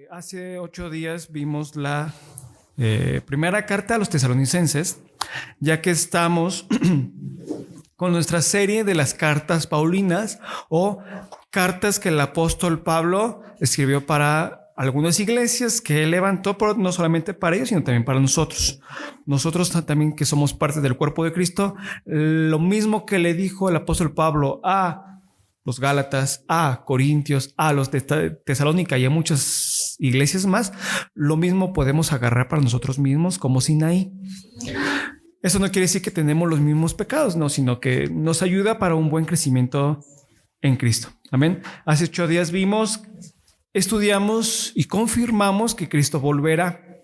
Hace 8 días vimos la primera carta a los tesalonicenses, ya que estamos con nuestra serie de las cartas paulinas o cartas que el apóstol Pablo escribió para algunas iglesias que él levantó, pero no solamente para ellos, sino también para nosotros. Nosotros también, que somos parte del cuerpo de Cristo, lo mismo que le dijo el apóstol Pablo a los Gálatas, a Corintios, a los de Tesalónica y a muchas iglesias más, lo mismo podemos agarrar para nosotros mismos como Sinaí. Eso no quiere decir que tenemos los mismos pecados, no, sino que nos ayuda para un buen crecimiento en Cristo. Amén. Hace 8 días estudiamos y confirmamos que Cristo volverá.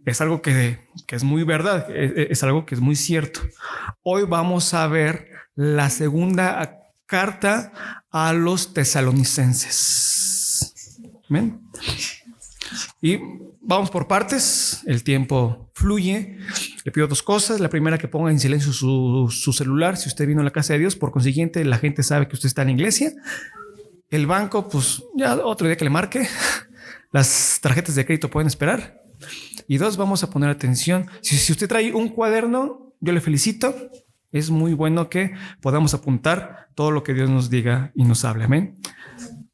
Es algo que es muy verdad, es algo que es muy cierto. Hoy vamos a ver la segunda carta a los tesalonicenses. Amén. Y vamos por partes, el tiempo fluye. Le pido 2 cosas. La primera, que ponga en silencio su celular si usted vino a la casa de Dios. Por consiguiente, la gente sabe que usted está en la iglesia. El banco, pues ya otro día que le marque. Las tarjetas de crédito pueden esperar. Y 2, vamos a poner atención. Si usted trae un cuaderno, yo le felicito. Es muy bueno que podamos apuntar todo lo que Dios nos diga y nos hable. Amén.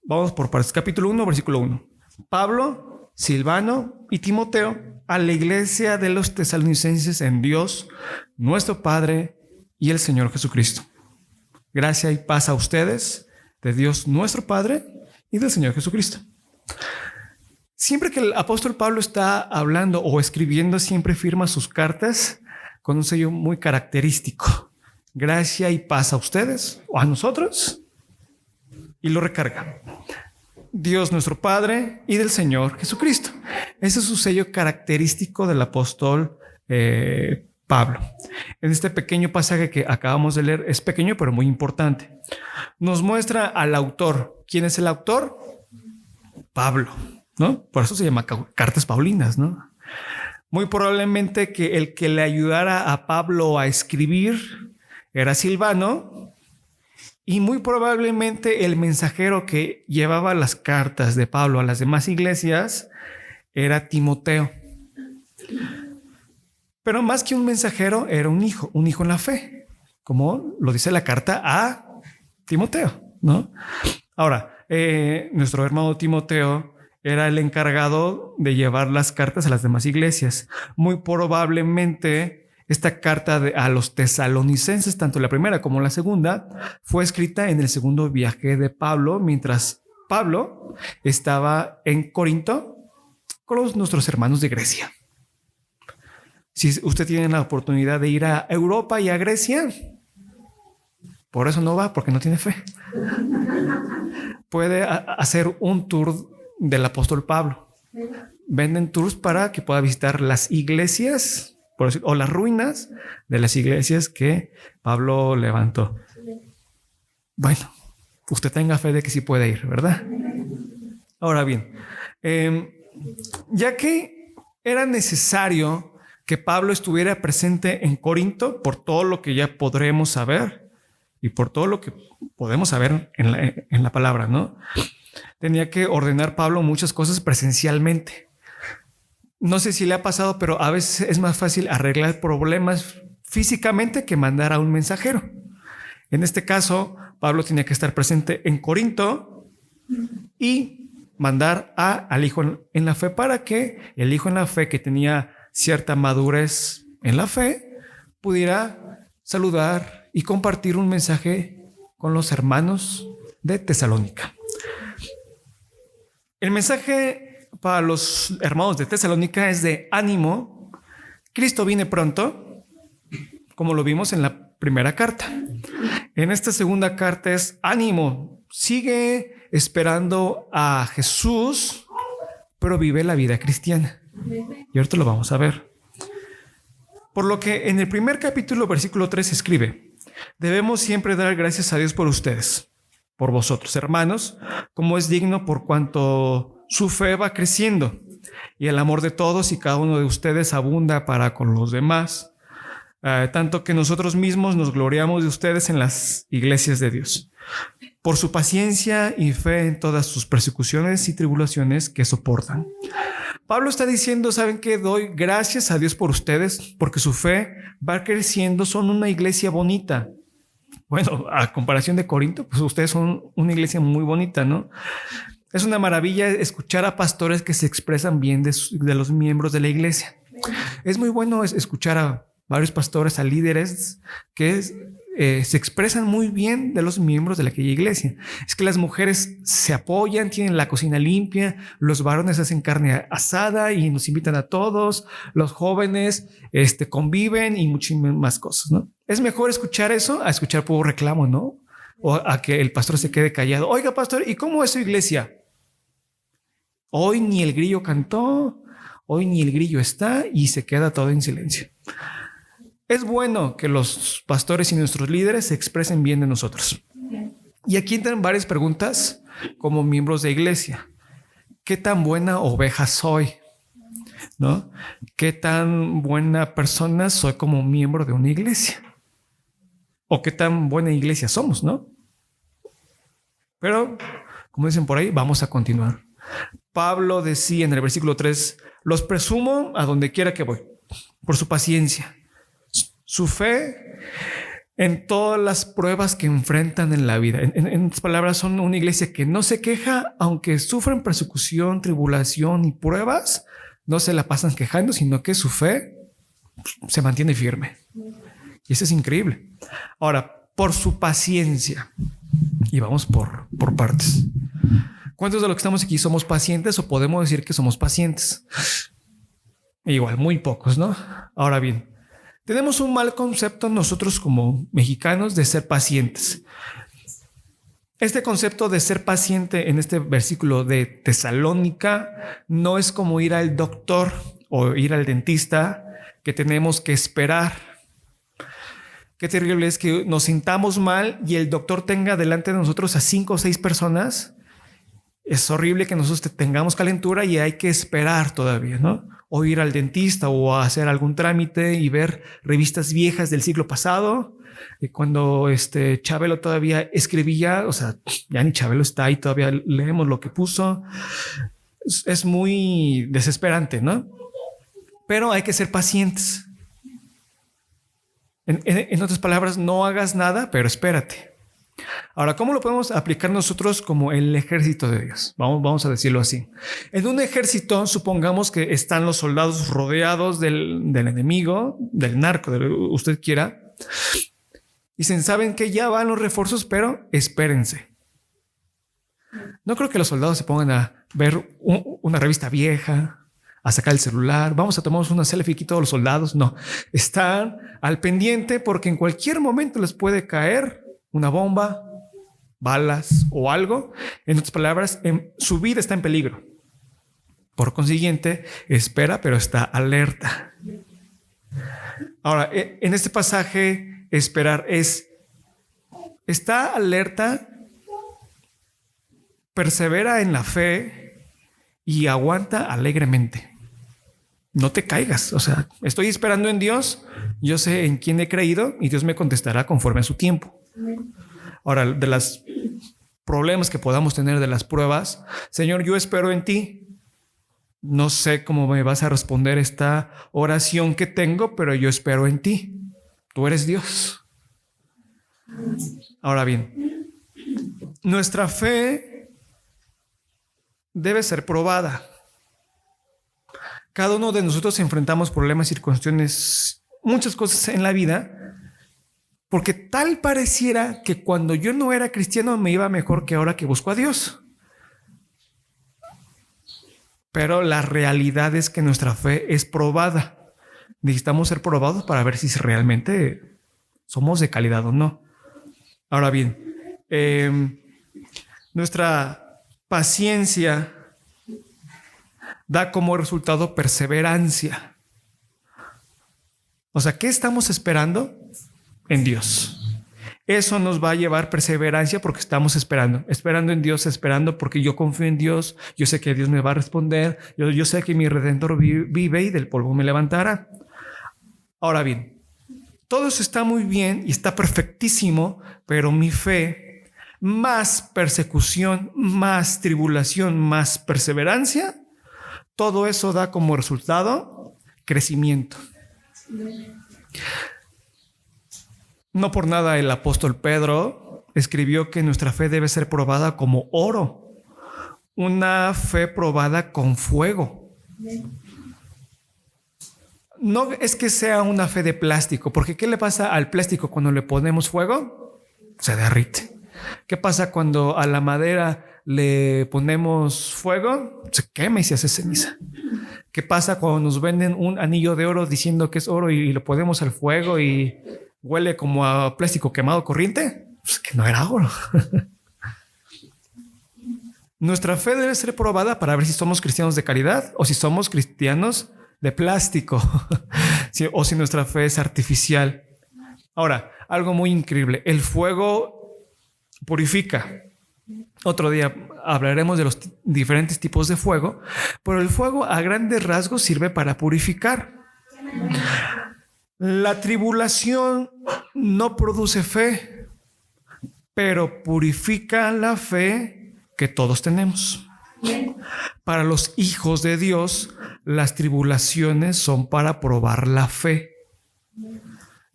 Vamos por partes. Capítulo 1, versículo 1. Pablo, Silvano y Timoteo, a la iglesia de los tesalonicenses en Dios, nuestro Padre y el Señor Jesucristo. Gracia y paz a ustedes, de Dios nuestro Padre y del Señor Jesucristo. Siempre que el apóstol Pablo está hablando o escribiendo, siempre firma sus cartas con un sello muy característico. Gracia y paz a ustedes o a nosotros. Y lo recarga. Dios nuestro Padre y del Señor Jesucristo. Ese es su sello característico del apóstol Pablo. En este pequeño pasaje que acabamos de leer, es pequeño pero muy importante. Nos muestra al autor. ¿Quién es el autor? Pablo, ¿no? Por eso se llama cartas paulinas, ¿no? Muy probablemente que el que le ayudara a Pablo a escribir era Silvano, y muy probablemente el mensajero que llevaba las cartas de Pablo a las demás iglesias era Timoteo. Pero más que un mensajero, era un hijo en la fe, como lo dice la carta a Timoteo, ¿no? Ahora, nuestro hermano Timoteo era el encargado de llevar las cartas a las demás iglesias. Muy probablemente esta carta a los tesalonicenses, tanto la primera como la segunda, fue escrita en el segundo viaje de Pablo, mientras Pablo estaba en Corinto con nuestros hermanos de Grecia. Si usted tiene la oportunidad de ir a Europa y a Grecia, por eso no va, porque no tiene fe. Puede hacer un tour del apóstol Pablo. Venden tours para que pueda visitar las iglesias, por decir, o las ruinas de las iglesias que Pablo levantó. Bueno, usted tenga fe de que sí puede ir, ¿verdad? Ahora bien, ya que era necesario que Pablo estuviera presente en Corinto por todo lo que ya podremos saber y por todo lo que podemos saber en la palabra, ¿no? Tenía que ordenar Pablo muchas cosas presencialmente. No sé si le ha pasado, pero a veces es más fácil arreglar problemas físicamente que mandar a un mensajero. En este caso, Pablo tenía que estar presente en Corinto y mandar al hijo en la fe para que el hijo en la fe, que tenía cierta madurez en la fe, pudiera saludar y compartir un mensaje con los hermanos de Tesalónica. El mensaje para los hermanos de Tesalónica es de ánimo. Cristo viene pronto, como lo vimos en la primera carta. En esta segunda carta es ánimo. Sigue esperando a Jesús, pero vive la vida cristiana. Y ahorita lo vamos a ver. Por lo que en el primer capítulo, versículo 3, escribe: debemos siempre dar gracias a Dios por ustedes, por vosotros, hermanos, como es digno, por cuanto su fe va creciendo y el amor de todos y cada uno de ustedes abunda para con los demás, tanto que nosotros mismos nos gloriamos de ustedes en las iglesias de Dios. por su paciencia y fe en todas sus persecuciones y tribulaciones que soportan. Pablo está diciendo, ¿saben qué? Doy gracias a Dios por ustedes, porque su fe va creciendo, son una iglesia bonita. Bueno, a comparación de Corinto, pues ustedes son una iglesia muy bonita, ¿no? Es una maravilla escuchar a pastores que se expresan bien de los miembros de la iglesia. Es muy bueno escuchar a varios pastores, a líderes que se expresan muy bien de los miembros de aquella iglesia. Es que las mujeres se apoyan, tienen la cocina limpia, los varones hacen carne asada y nos invitan a todos, los jóvenes conviven y muchas más cosas, ¿no? Es mejor escuchar eso a escuchar puro reclamo, ¿no? O a que el pastor se quede callado. Oiga, pastor, ¿y cómo es su iglesia? Hoy ni el grillo cantó, hoy ni el grillo está y se queda todo en silencio. Es bueno que los pastores y nuestros líderes se expresen bien de nosotros. Y aquí entran varias preguntas como miembros de iglesia. ¿Qué tan buena oveja soy? ¿No? ¿Qué tan buena persona soy como miembro de una iglesia? ¿O qué tan buena iglesia somos, no? Pero, como dicen por ahí, vamos a continuar. Pablo decía en el versículo 3, los presumo a donde quiera que voy, por su paciencia, su fe en todas las pruebas que enfrentan en la vida. En otras palabras, son una iglesia que no se queja, aunque sufren persecución, tribulación y pruebas, no se la pasan quejando, sino que su fe se mantiene firme. Y eso es increíble. Ahora, por su paciencia, y vamos por partes. ¿Cuántos de los que estamos aquí somos pacientes o podemos decir que somos pacientes? Igual, muy pocos, ¿no? Ahora bien, tenemos un mal concepto nosotros como mexicanos de ser pacientes. Este concepto de ser paciente en este versículo de Tesalónica no es como ir al doctor o ir al dentista, que tenemos que esperar. Qué terrible es que nos sintamos mal y el doctor tenga delante de nosotros a 5 o 6 personas. Es horrible que nosotros tengamos calentura y hay que esperar todavía, ¿no? O ir al dentista o a hacer algún trámite y ver revistas viejas del siglo pasado. Cuando Chabelo todavía escribía, o sea, ya ni Chabelo está ahí, todavía leemos lo que puso. Es muy desesperante, ¿no? Pero hay que ser pacientes. En otras palabras, no hagas nada, pero espérate. Ahora, ¿cómo lo podemos aplicar nosotros como el ejército de Dios? Vamos a decirlo así. En un ejército, supongamos que están los soldados rodeados del enemigo, del narco, de lo que usted quiera. Dicen, saben que ya van los refuerzos, pero espérense. No creo que los soldados se pongan a ver una revista vieja, a sacar el celular, vamos a tomarnos una selfie aquí todos los soldados. No, están al pendiente porque en cualquier momento les puede caer una bomba, balas o algo. En otras palabras, su vida está en peligro. Por consiguiente, espera, pero está alerta. Ahora, en este pasaje, esperar está alerta, persevera en la fe y aguanta alegremente. No te caigas. O sea, estoy esperando en Dios. Yo sé en quién he creído y Dios me contestará conforme a su tiempo. Ahora, de los problemas que podamos tener, de las pruebas, Señor, yo espero en ti. No sé cómo me vas a responder esta oración que tengo, pero yo espero en ti. Tú eres Dios. Ahora bien, nuestra fe debe ser probada. Cada uno de nosotros enfrentamos problemas, circunstancias, muchas cosas en la vida, porque tal pareciera que cuando yo no era cristiano me iba mejor que ahora que busco a Dios. Pero la realidad es que nuestra fe es probada. Necesitamos ser probados para ver si realmente somos de calidad o no. Ahora bien, nuestra paciencia da como resultado perseverancia. O sea, ¿qué estamos esperando? En Dios. Eso nos va a llevar perseverancia porque estamos esperando en Dios, esperando porque yo confío en Dios, yo sé que Dios me va a responder, yo sé que mi Redentor vive y del polvo me levantará. Ahora bien, todo eso está muy bien y está perfectísimo, pero mi fe más persecución, más tribulación, más perseverancia, todo eso da como resultado crecimiento. No por nada el apóstol Pedro escribió que nuestra fe debe ser probada como oro, una fe probada con fuego. No es que sea una fe de plástico, porque ¿qué le pasa al plástico cuando le ponemos fuego? Se derrite. ¿Qué pasa cuando a la madera le ponemos fuego? Se quema y se hace ceniza. ¿Qué pasa cuando nos venden un anillo de oro diciendo que es oro y lo ponemos al fuego y huele como a plástico quemado corriente? Pues que no era oro. Nuestra fe debe ser probada para ver si somos cristianos de caridad o si somos cristianos de plástico o si nuestra fe es artificial. Ahora, algo muy increíble, el fuego purifica. Otro día hablaremos de los diferentes tipos de fuego, pero el fuego a grandes rasgos sirve para purificar. La tribulación no produce fe, pero purifica la fe que todos tenemos. Para los hijos de Dios, las tribulaciones son para probar la fe.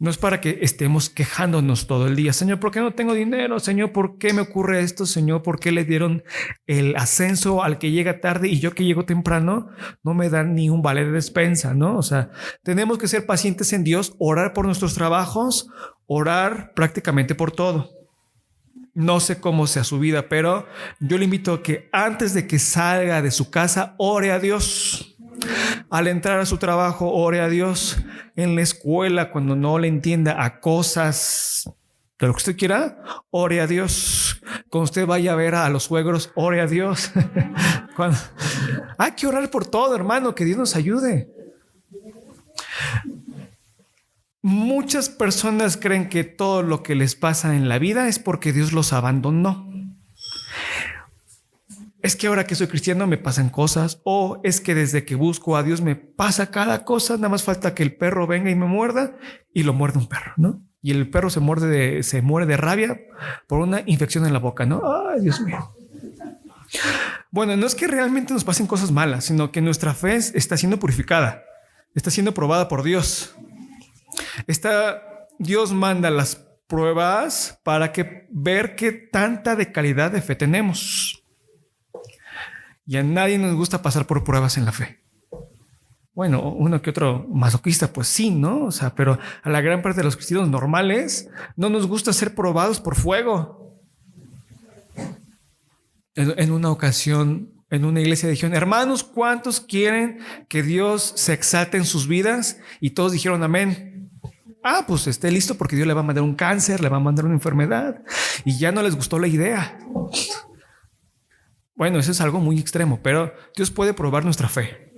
No es para que estemos quejándonos todo el día. Señor, ¿por qué no tengo dinero? Señor, ¿por qué me ocurre esto? Señor, ¿por qué le dieron el ascenso al que llega tarde y yo que llego temprano no me dan ni un vale de despensa, ¿no? O sea, tenemos que ser pacientes en Dios, orar por nuestros trabajos, orar prácticamente por todo. No sé cómo sea su vida, pero yo le invito a que antes de que salga de su casa, ore a Dios. Al entrar a su trabajo, ore a Dios. En la escuela, cuando no le entienda a cosas de lo que usted quiera, ore a Dios. Cuando usted vaya a ver a los suegros, ore a Dios. Hay que orar por todo, hermano, que Dios nos ayude. Muchas personas creen que todo lo que les pasa en la vida es porque Dios los abandonó. Es que ahora que soy cristiano me pasan cosas, o es que desde que busco a Dios me pasa cada cosa, nada más falta que el perro venga y me muerda, y lo muerde un perro, ¿no? Y el perro se muere de rabia por una infección en la boca, ¿no? Ay, Dios mío. Bueno, no es que realmente nos pasen cosas malas, sino que nuestra fe está siendo purificada, está siendo probada por Dios. Dios manda las pruebas para ver qué tanta de calidad de fe tenemos. Y a nadie nos gusta pasar por pruebas en la fe. Bueno, uno que otro masoquista, pues sí, ¿no? O sea, pero a la gran parte de los cristianos normales no nos gusta ser probados por fuego. En una ocasión, en una iglesia dijeron: hermanos, ¿cuántos quieren que Dios se exalte en sus vidas? Y todos dijeron amén. Ah, pues esté listo porque Dios le va a mandar un cáncer, le va a mandar una enfermedad. Y ya no les gustó la idea. Bueno, eso es algo muy extremo, pero Dios puede probar nuestra fe.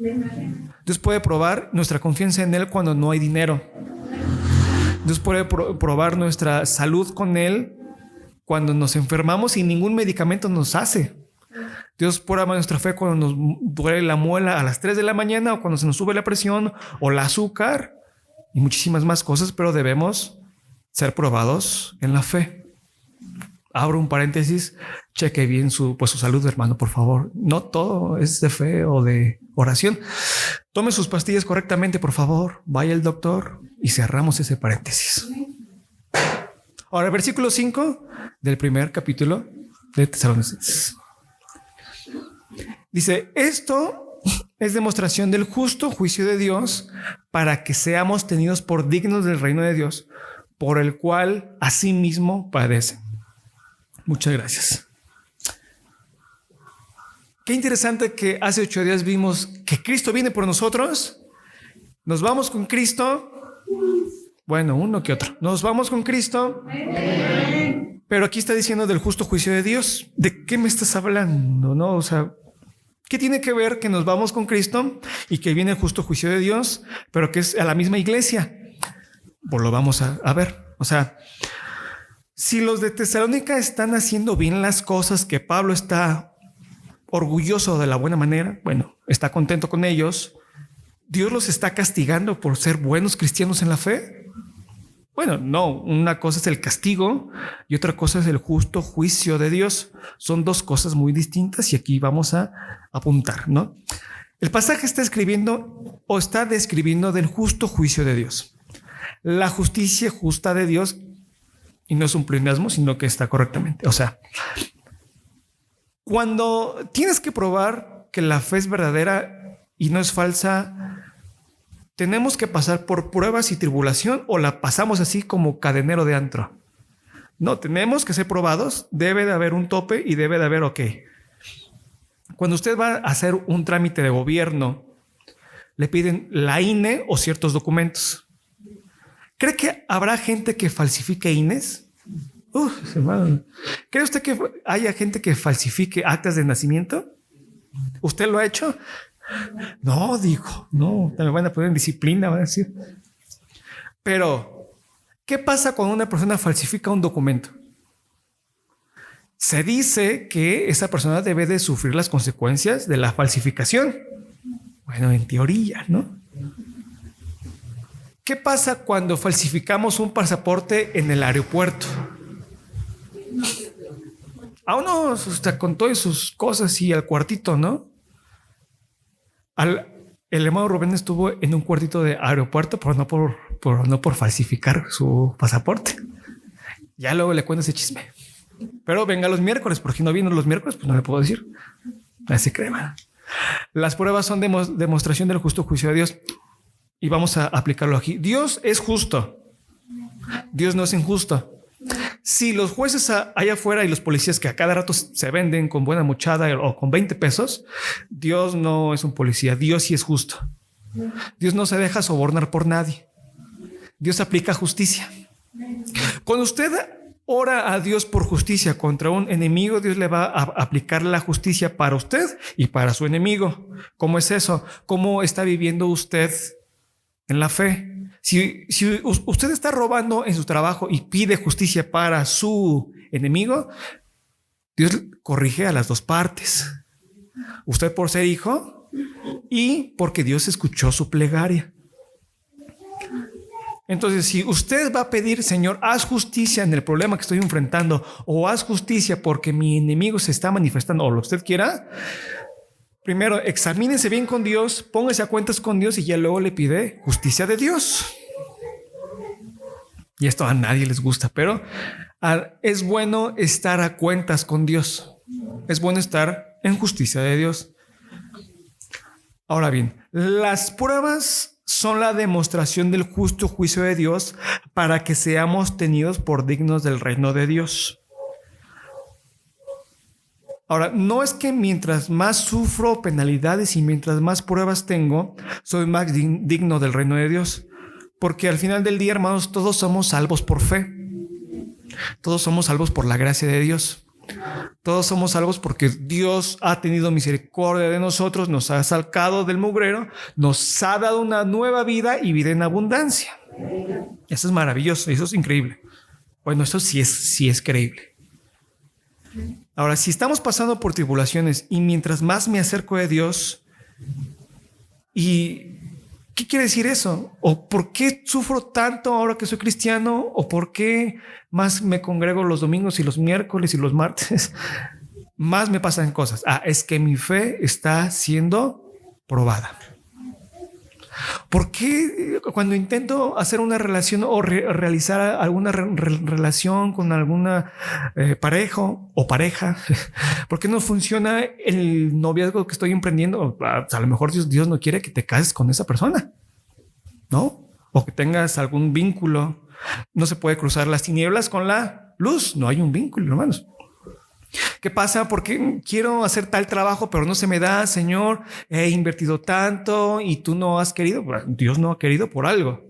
Dios puede probar nuestra confianza en Él cuando no hay dinero. Dios puede probar nuestra salud con Él cuando nos enfermamos y ningún medicamento nos hace. Dios prueba nuestra fe cuando nos duele la muela a las 3 de la mañana o cuando se nos sube la presión o el azúcar y muchísimas más cosas, pero debemos ser probados en la fe. Abro un paréntesis, cheque bien su salud, hermano, por favor. No todo es de fe o de oración. Tome sus pastillas correctamente, por favor. Vaya al doctor y cerramos ese paréntesis. Ahora, versículo 5 del primer capítulo de Tesalonicenses. Dice: esto es demostración del justo juicio de Dios para que seamos tenidos por dignos del reino de Dios, por el cual asimismo padecen. Muchas gracias. Qué interesante que hace 8 días vimos que Cristo viene por nosotros. Nos vamos con Cristo. Bueno, uno que otro. Nos vamos con Cristo. Pero aquí está diciendo del justo juicio de Dios. ¿De qué me estás hablando? ¿No? O sea, ¿qué tiene que ver que nos vamos con Cristo y que viene el justo juicio de Dios, pero que es a la misma iglesia? Pues lo vamos a ver. O sea, si los de Tesalónica están haciendo bien las cosas, que Pablo está orgulloso de la buena manera, bueno, está contento con ellos, ¿Dios los está castigando por ser buenos cristianos en la fe? Bueno, no, una cosa es el castigo y otra cosa es el justo juicio de Dios. Son dos cosas muy distintas y aquí vamos a apuntar, ¿no? El pasaje está escribiendo o está describiendo del justo juicio de Dios. La justicia justa de Dios, y no es un pleonasmo, sino que está correctamente. O sea, cuando tienes que probar que la fe es verdadera y no es falsa, ¿tenemos que pasar por pruebas y tribulación o la pasamos así como cadenero de antro? No, tenemos que ser probados, debe de haber un tope y debe de haber, ok. Cuando usted va a hacer un trámite de gobierno, le piden la INE o ciertos documentos. ¿Cree que habrá gente que falsifique INEs? ¿Cree usted que haya gente que falsifique actas de nacimiento? ¿Usted lo ha hecho? No, digo, no, me van a poner en disciplina, van a decir. Pero, ¿qué pasa cuando una persona falsifica un documento? Se dice que esa persona debe de sufrir las consecuencias de la falsificación. Bueno, en teoría, ¿no? ¿Qué pasa cuando falsificamos un pasaporte en el aeropuerto? A uno con todas sus cosas y al cuartito, ¿no? El hermano Rubén estuvo en un cuartito de aeropuerto, pero no por falsificar su pasaporte. Ya luego le cuento ese chisme. Pero venga los miércoles, porque si no vino los miércoles, pues no le puedo decir. Así crema. Las pruebas son demostración del justo juicio de Dios. Y vamos a aplicarlo aquí. Dios es justo. Dios no es injusto. Si los jueces allá afuera y los policías que a cada rato se venden con buena muchada o con 20 pesos, Dios no es un policía. Dios sí es justo. Dios no se deja sobornar por nadie. Dios aplica justicia. Cuando usted ora a Dios por justicia contra un enemigo, Dios le va a aplicar la justicia para usted y para su enemigo. ¿Cómo es eso? ¿Cómo está viviendo usted en la fe? Si usted está robando en su trabajo y pide justicia para su enemigo, Dios corrige a las dos partes. Usted por ser hijo y porque Dios escuchó su plegaria. Entonces, si usted va a pedir, Señor, haz justicia en el problema que estoy enfrentando, o haz justicia porque mi enemigo se está manifestando, o lo que usted quiera, primero examínese bien con Dios, póngase a cuentas con Dios y ya luego le pide justicia de Dios. Y esto a nadie les gusta, pero es bueno estar a cuentas con Dios. Es bueno estar en justicia de Dios. Ahora bien, las pruebas son la demostración del justo juicio de Dios para que seamos tenidos por dignos del reino de Dios. Ahora, no es que mientras más sufro penalidades y mientras más pruebas tengo, soy más digno del reino de Dios. Porque al final del día, hermanos, todos somos salvos por fe. Todos somos salvos por la gracia de Dios. Todos somos salvos porque Dios ha tenido misericordia de nosotros, nos ha sacado del mugrero, nos ha dado una nueva vida y vida en abundancia. Eso es maravilloso, eso es increíble. Bueno, eso sí es creíble. Ahora, si estamos pasando por tribulaciones y mientras más me acerco de Dios, ¿y qué quiere decir eso? ¿O por qué sufro tanto ahora que soy cristiano? ¿O por qué más me congrego los domingos y los miércoles y los martes? Más me pasan cosas. Es que mi fe está siendo probada. ¿Por qué cuando intento hacer una relación o realizar alguna relación con alguna pareja, por qué no funciona el noviazgo que estoy emprendiendo? A lo mejor Dios no quiere que te cases con esa persona, ¿no? O que tengas algún vínculo. No se puede cruzar las tinieblas con la luz. No hay un vínculo, hermanos. ¿Qué pasa? Porque quiero hacer tal trabajo, pero no se me da, Señor. He invertido tanto y tú no has querido. Dios no ha querido por algo.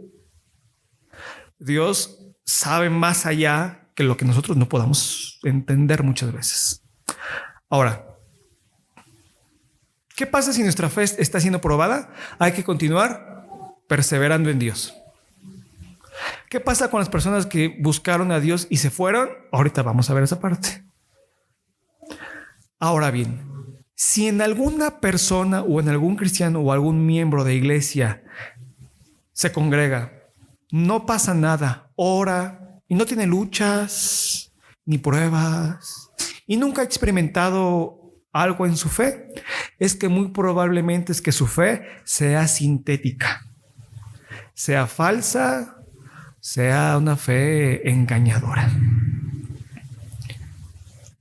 Dios sabe más allá que lo que nosotros no podamos entender muchas veces. Ahora, ¿qué pasa si nuestra fe está siendo probada? Hay que continuar perseverando en Dios. ¿Qué pasa con las personas que buscaron a Dios y se fueron? Ahorita vamos a ver esa parte. Ahora bien, si en alguna persona o en algún cristiano o algún miembro de iglesia se congrega, no pasa nada ora y no tiene luchas ni pruebas y nunca ha experimentado algo en su fe, es que muy probablemente es que su fe sea sintética, sea falsa, sea una fe engañadora.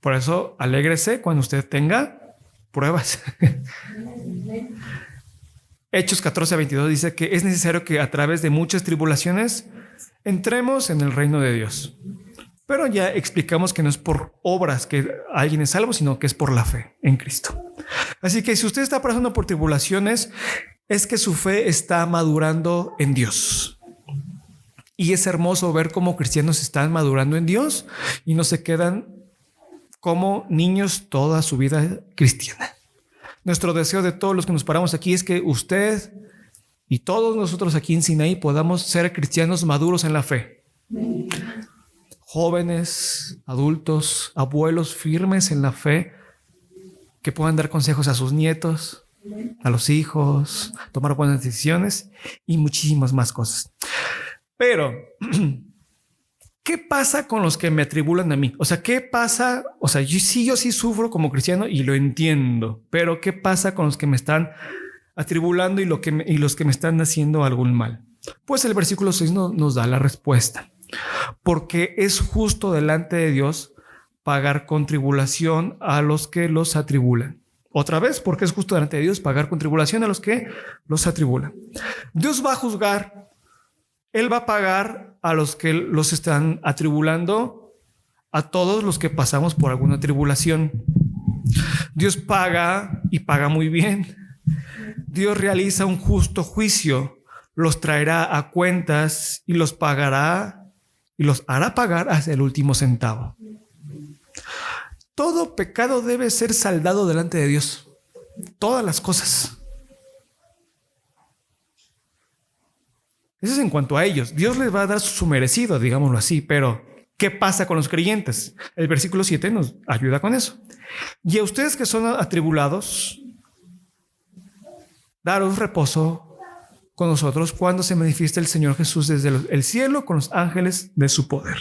Por eso, alégrese cuando usted tenga pruebas. Hechos 14:22 dice que es necesario que a través de muchas tribulaciones entremos en el reino de Dios. Pero ya explicamos que no es por obras que alguien es salvo, sino que es por la fe en Cristo. Así que si usted está pasando por tribulaciones, es que su fe está madurando en Dios. Y es hermoso ver cómo cristianos están madurando en Dios y no se quedan como niños toda su vida cristiana. Nuestro deseo de todos los que nos paramos aquí es que usted y todos nosotros aquí en Sinaí podamos ser cristianos maduros en la fe. Jóvenes, adultos, abuelos firmes en la fe, que puedan dar consejos a sus nietos, a los hijos, tomar buenas decisiones y muchísimas más cosas. Pero, ¿qué pasa con los que me atribulan a mí? O sea, ¿qué pasa? O sea, yo sí sufro como cristiano y lo entiendo, pero ¿qué pasa con los que me están atribulando y los que me están haciendo algún mal? Pues el versículo 6 nos da la respuesta. Porque es justo delante de Dios pagar con tribulación a los que los atribulan. Otra vez, porque es justo delante de Dios pagar con tribulación a los que los atribulan. Dios va a juzgar, Él va a pagar a los que los están atribulando, a todos los que pasamos por alguna tribulación. Dios paga y paga muy bien. Dios realiza un justo juicio, los traerá a cuentas y los pagará y los hará pagar hasta el último centavo. Todo pecado debe ser saldado delante de Dios. Todas las cosas. Eso es en cuanto a ellos. Dios les va a dar su merecido, digámoslo así, pero ¿qué pasa con los creyentes? El versículo 7 nos ayuda con eso. Y a ustedes que son atribulados, daros reposo con nosotros cuando se manifiesta el Señor Jesús desde el cielo con los ángeles de su poder.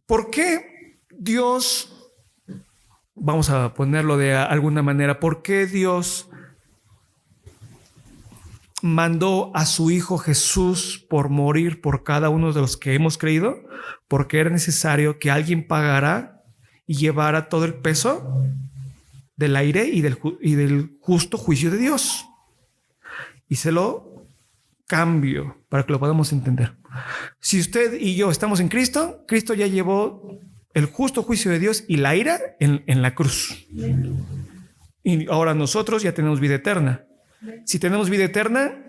¿Por qué Dios, vamos a ponerlo de alguna manera, por qué Dios mandó a su Hijo Jesús por morir por cada uno de los que hemos creído? Porque era necesario que alguien pagara y llevara todo el peso del aire y del justo juicio de Dios. Y se lo cambio para que lo podamos entender. Si usted y yo estamos en Cristo, Cristo ya llevó el justo juicio de Dios y la ira en la cruz. Y ahora nosotros ya tenemos vida eterna. Si tenemos vida eterna,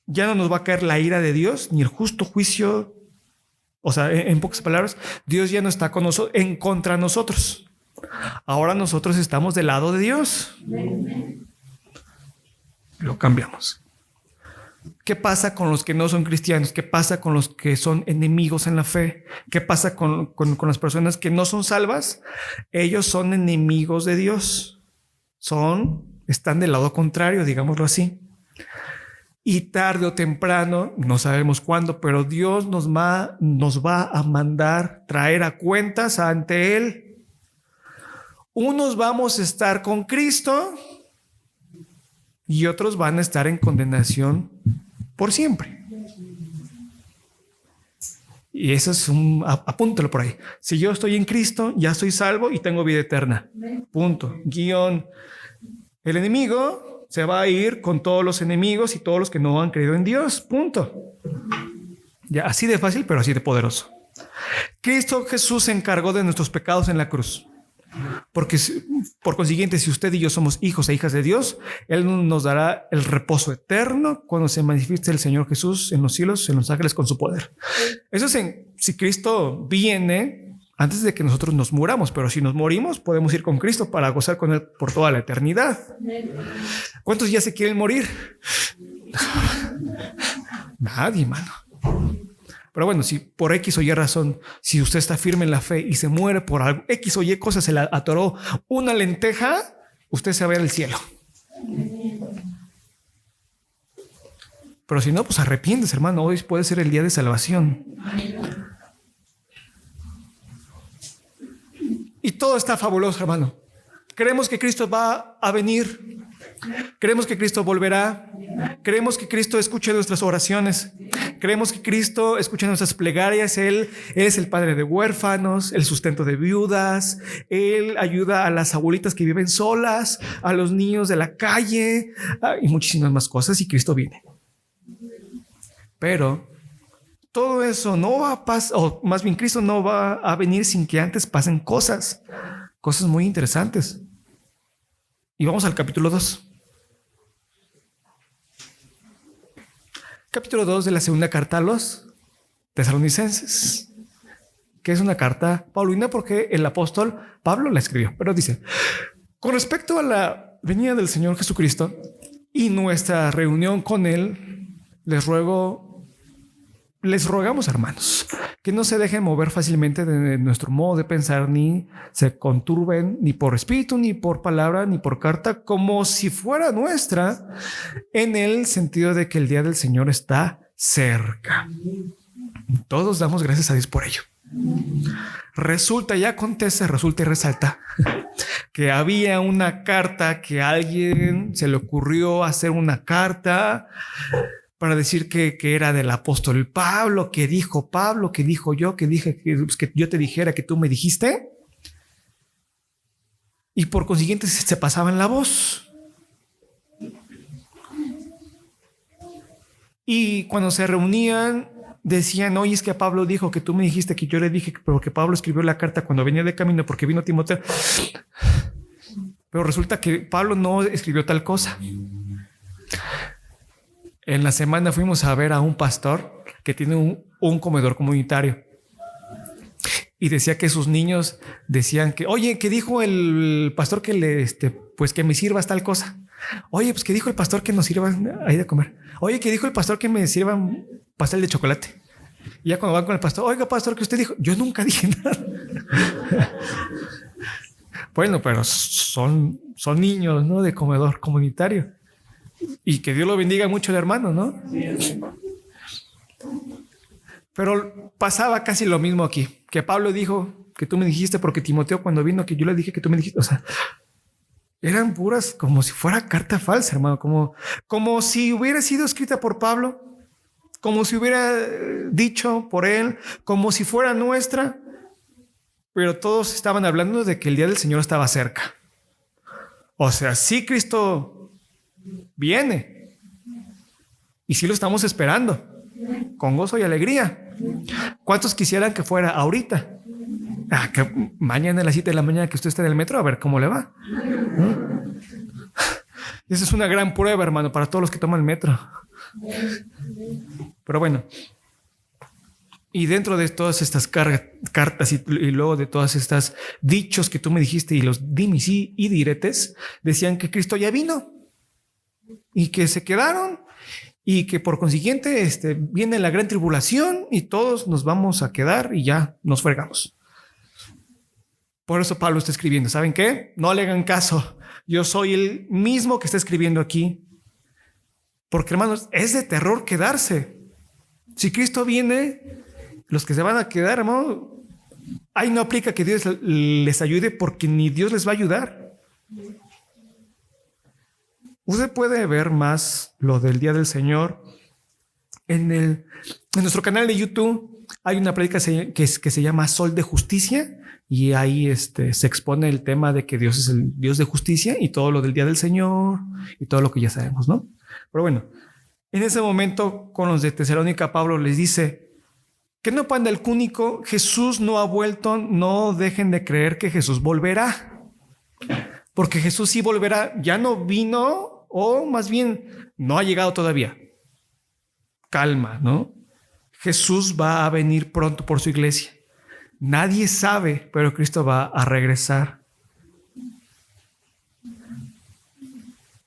ya no nos va a caer la ira de Dios ni el justo juicio. O sea, en pocas palabras, Dios ya no está con nosotros, en contra de nosotros. Ahora nosotros estamos del lado de Dios. Lo cambiamos. ¿Qué pasa con los que no son cristianos? ¿Qué pasa con los que son enemigos en la fe? ¿Qué pasa con las personas que no son salvas? Ellos son enemigos de Dios. Están del lado contrario, digámoslo así. Y tarde o temprano, no sabemos cuándo, pero Dios nos va a mandar traer a cuentas ante Él. Unos vamos a estar con Cristo y otros van a estar en condenación por siempre. Y eso es apúntalo por ahí. Si yo estoy en Cristo, ya estoy salvo y tengo vida eterna. Punto. Guión. El enemigo se va a ir con todos los enemigos y todos los que no han creído en Dios. Punto. Ya, así de fácil, pero así de poderoso. Cristo Jesús se encargó de nuestros pecados en la cruz. Porque por consiguiente, si usted y yo somos hijos e hijas de Dios, Él nos dará el reposo eterno cuando se manifieste el Señor Jesús en los cielos, en los ángeles con su poder. Eso es si Cristo viene antes de que nosotros nos muramos, pero si nos morimos podemos ir con Cristo para gozar con Él por toda la eternidad. ¿Cuántos ya se quieren morir? Nadie, mano. Pero bueno, si por X o Y razón, si usted está firme en la fe y se muere por algo, X o Y cosa, se le atoró una lenteja, usted se va a ver al cielo. Pero si no, pues arrepientes, hermano. Hoy puede ser el día de salvación. Y todo está fabuloso, hermano. Creemos que Cristo va a venir. Creemos que Cristo volverá. Creemos que Cristo escucha nuestras oraciones. Creemos que Cristo escucha nuestras plegarias. Él es el padre de huérfanos, el sustento de viudas. Él ayuda a las abuelitas que viven solas, a los niños de la calle y muchísimas más cosas. Y Cristo viene. Pero todo eso no va a pasar, o más bien Cristo no va a venir sin que antes pasen cosas muy interesantes. Y vamos al capítulo 2. Capítulo 2 de la segunda carta a los Tesalonicenses, que es una carta paulina porque el apóstol Pablo la escribió. Pero dice: con respecto a la venida del Señor Jesucristo y nuestra reunión con Él, les rogamos, hermanos, que no se dejen mover fácilmente de nuestro modo de pensar, ni se conturben ni por espíritu, ni por palabra, ni por carta, como si fuera nuestra, en el sentido de que el día del Señor está cerca. Todos damos gracias a Dios por ello. Resulta y acontece, resulta y resalta que había una carta, que a alguien se le ocurrió hacer una carta para decir que era del apóstol Pablo, que dijo Pablo, que dijo yo, que dije que yo te dijera, que tú me dijiste. Y por consiguiente se pasaban la voz. Y cuando se reunían decían: oye, es que Pablo dijo que tú me dijiste, que yo le dije, pero que Pablo escribió la carta cuando venía de camino porque vino Timoteo. Pero resulta que Pablo no escribió tal cosa. En la semana fuimos a ver a un pastor que tiene un comedor comunitario y decía que sus niños decían que, oye, que dijo el pastor que pues que me sirvas tal cosa. Oye, pues que dijo el pastor que nos sirvan ahí de comer. Oye, que dijo el pastor que me sirvan pastel de chocolate. Y ya cuando van con el pastor: oiga, pastor, que usted dijo. Yo nunca dije nada. Bueno, pero son niños, ¿no? De comedor comunitario. Y que Dios lo bendiga mucho el hermano, ¿no? Pero pasaba casi lo mismo aquí, que Pablo dijo que tú me dijiste porque Timoteo cuando vino, que yo le dije que tú me dijiste. O sea, eran puras, como si fuera carta falsa, hermano, como si hubiera sido escrita por Pablo, como si hubiera dicho por él, como si fuera nuestra, pero todos estaban hablando de que el día del Señor estaba cerca. O sea, sí, Cristo viene y sí lo estamos esperando con gozo y alegría. ¿Cuántos quisieran que fuera ahorita? Que mañana a las 7 de la mañana que usted esté en el metro, a ver cómo le va. Esa es una gran prueba, hermano, para todos los que toman el metro. Pero bueno, y dentro de todas estas cartas y luego de todas estas dichos que tú me dijiste y los dimis y diretes, decían que Cristo ya vino y que se quedaron y que por consiguiente viene la gran tribulación y todos nos vamos a quedar y ya nos fregamos. Por eso Pablo está escribiendo: ¿saben qué? No le hagan caso. Yo soy el mismo que está escribiendo aquí. Porque, hermanos, es de terror quedarse. Si Cristo viene, los que se van a quedar, hermano, ahí no aplica que Dios les ayude, porque ni Dios les va a ayudar. Usted puede ver más lo del día del Señor en nuestro canal de YouTube. Hay una prédica que se llama Sol de Justicia, y ahí se expone el tema de que Dios es el Dios de justicia y todo lo del día del Señor y todo lo que ya sabemos, ¿no? Pero bueno, en ese momento con los de Tesalónica, Pablo les dice que no panda el cúnico, Jesús no ha vuelto, no dejen de creer que Jesús volverá, porque Jesús sí volverá, ya no vino, o más bien no ha llegado todavía. Calma, ¿no? Jesús va a venir pronto por su iglesia. Nadie sabe, pero Cristo va a regresar.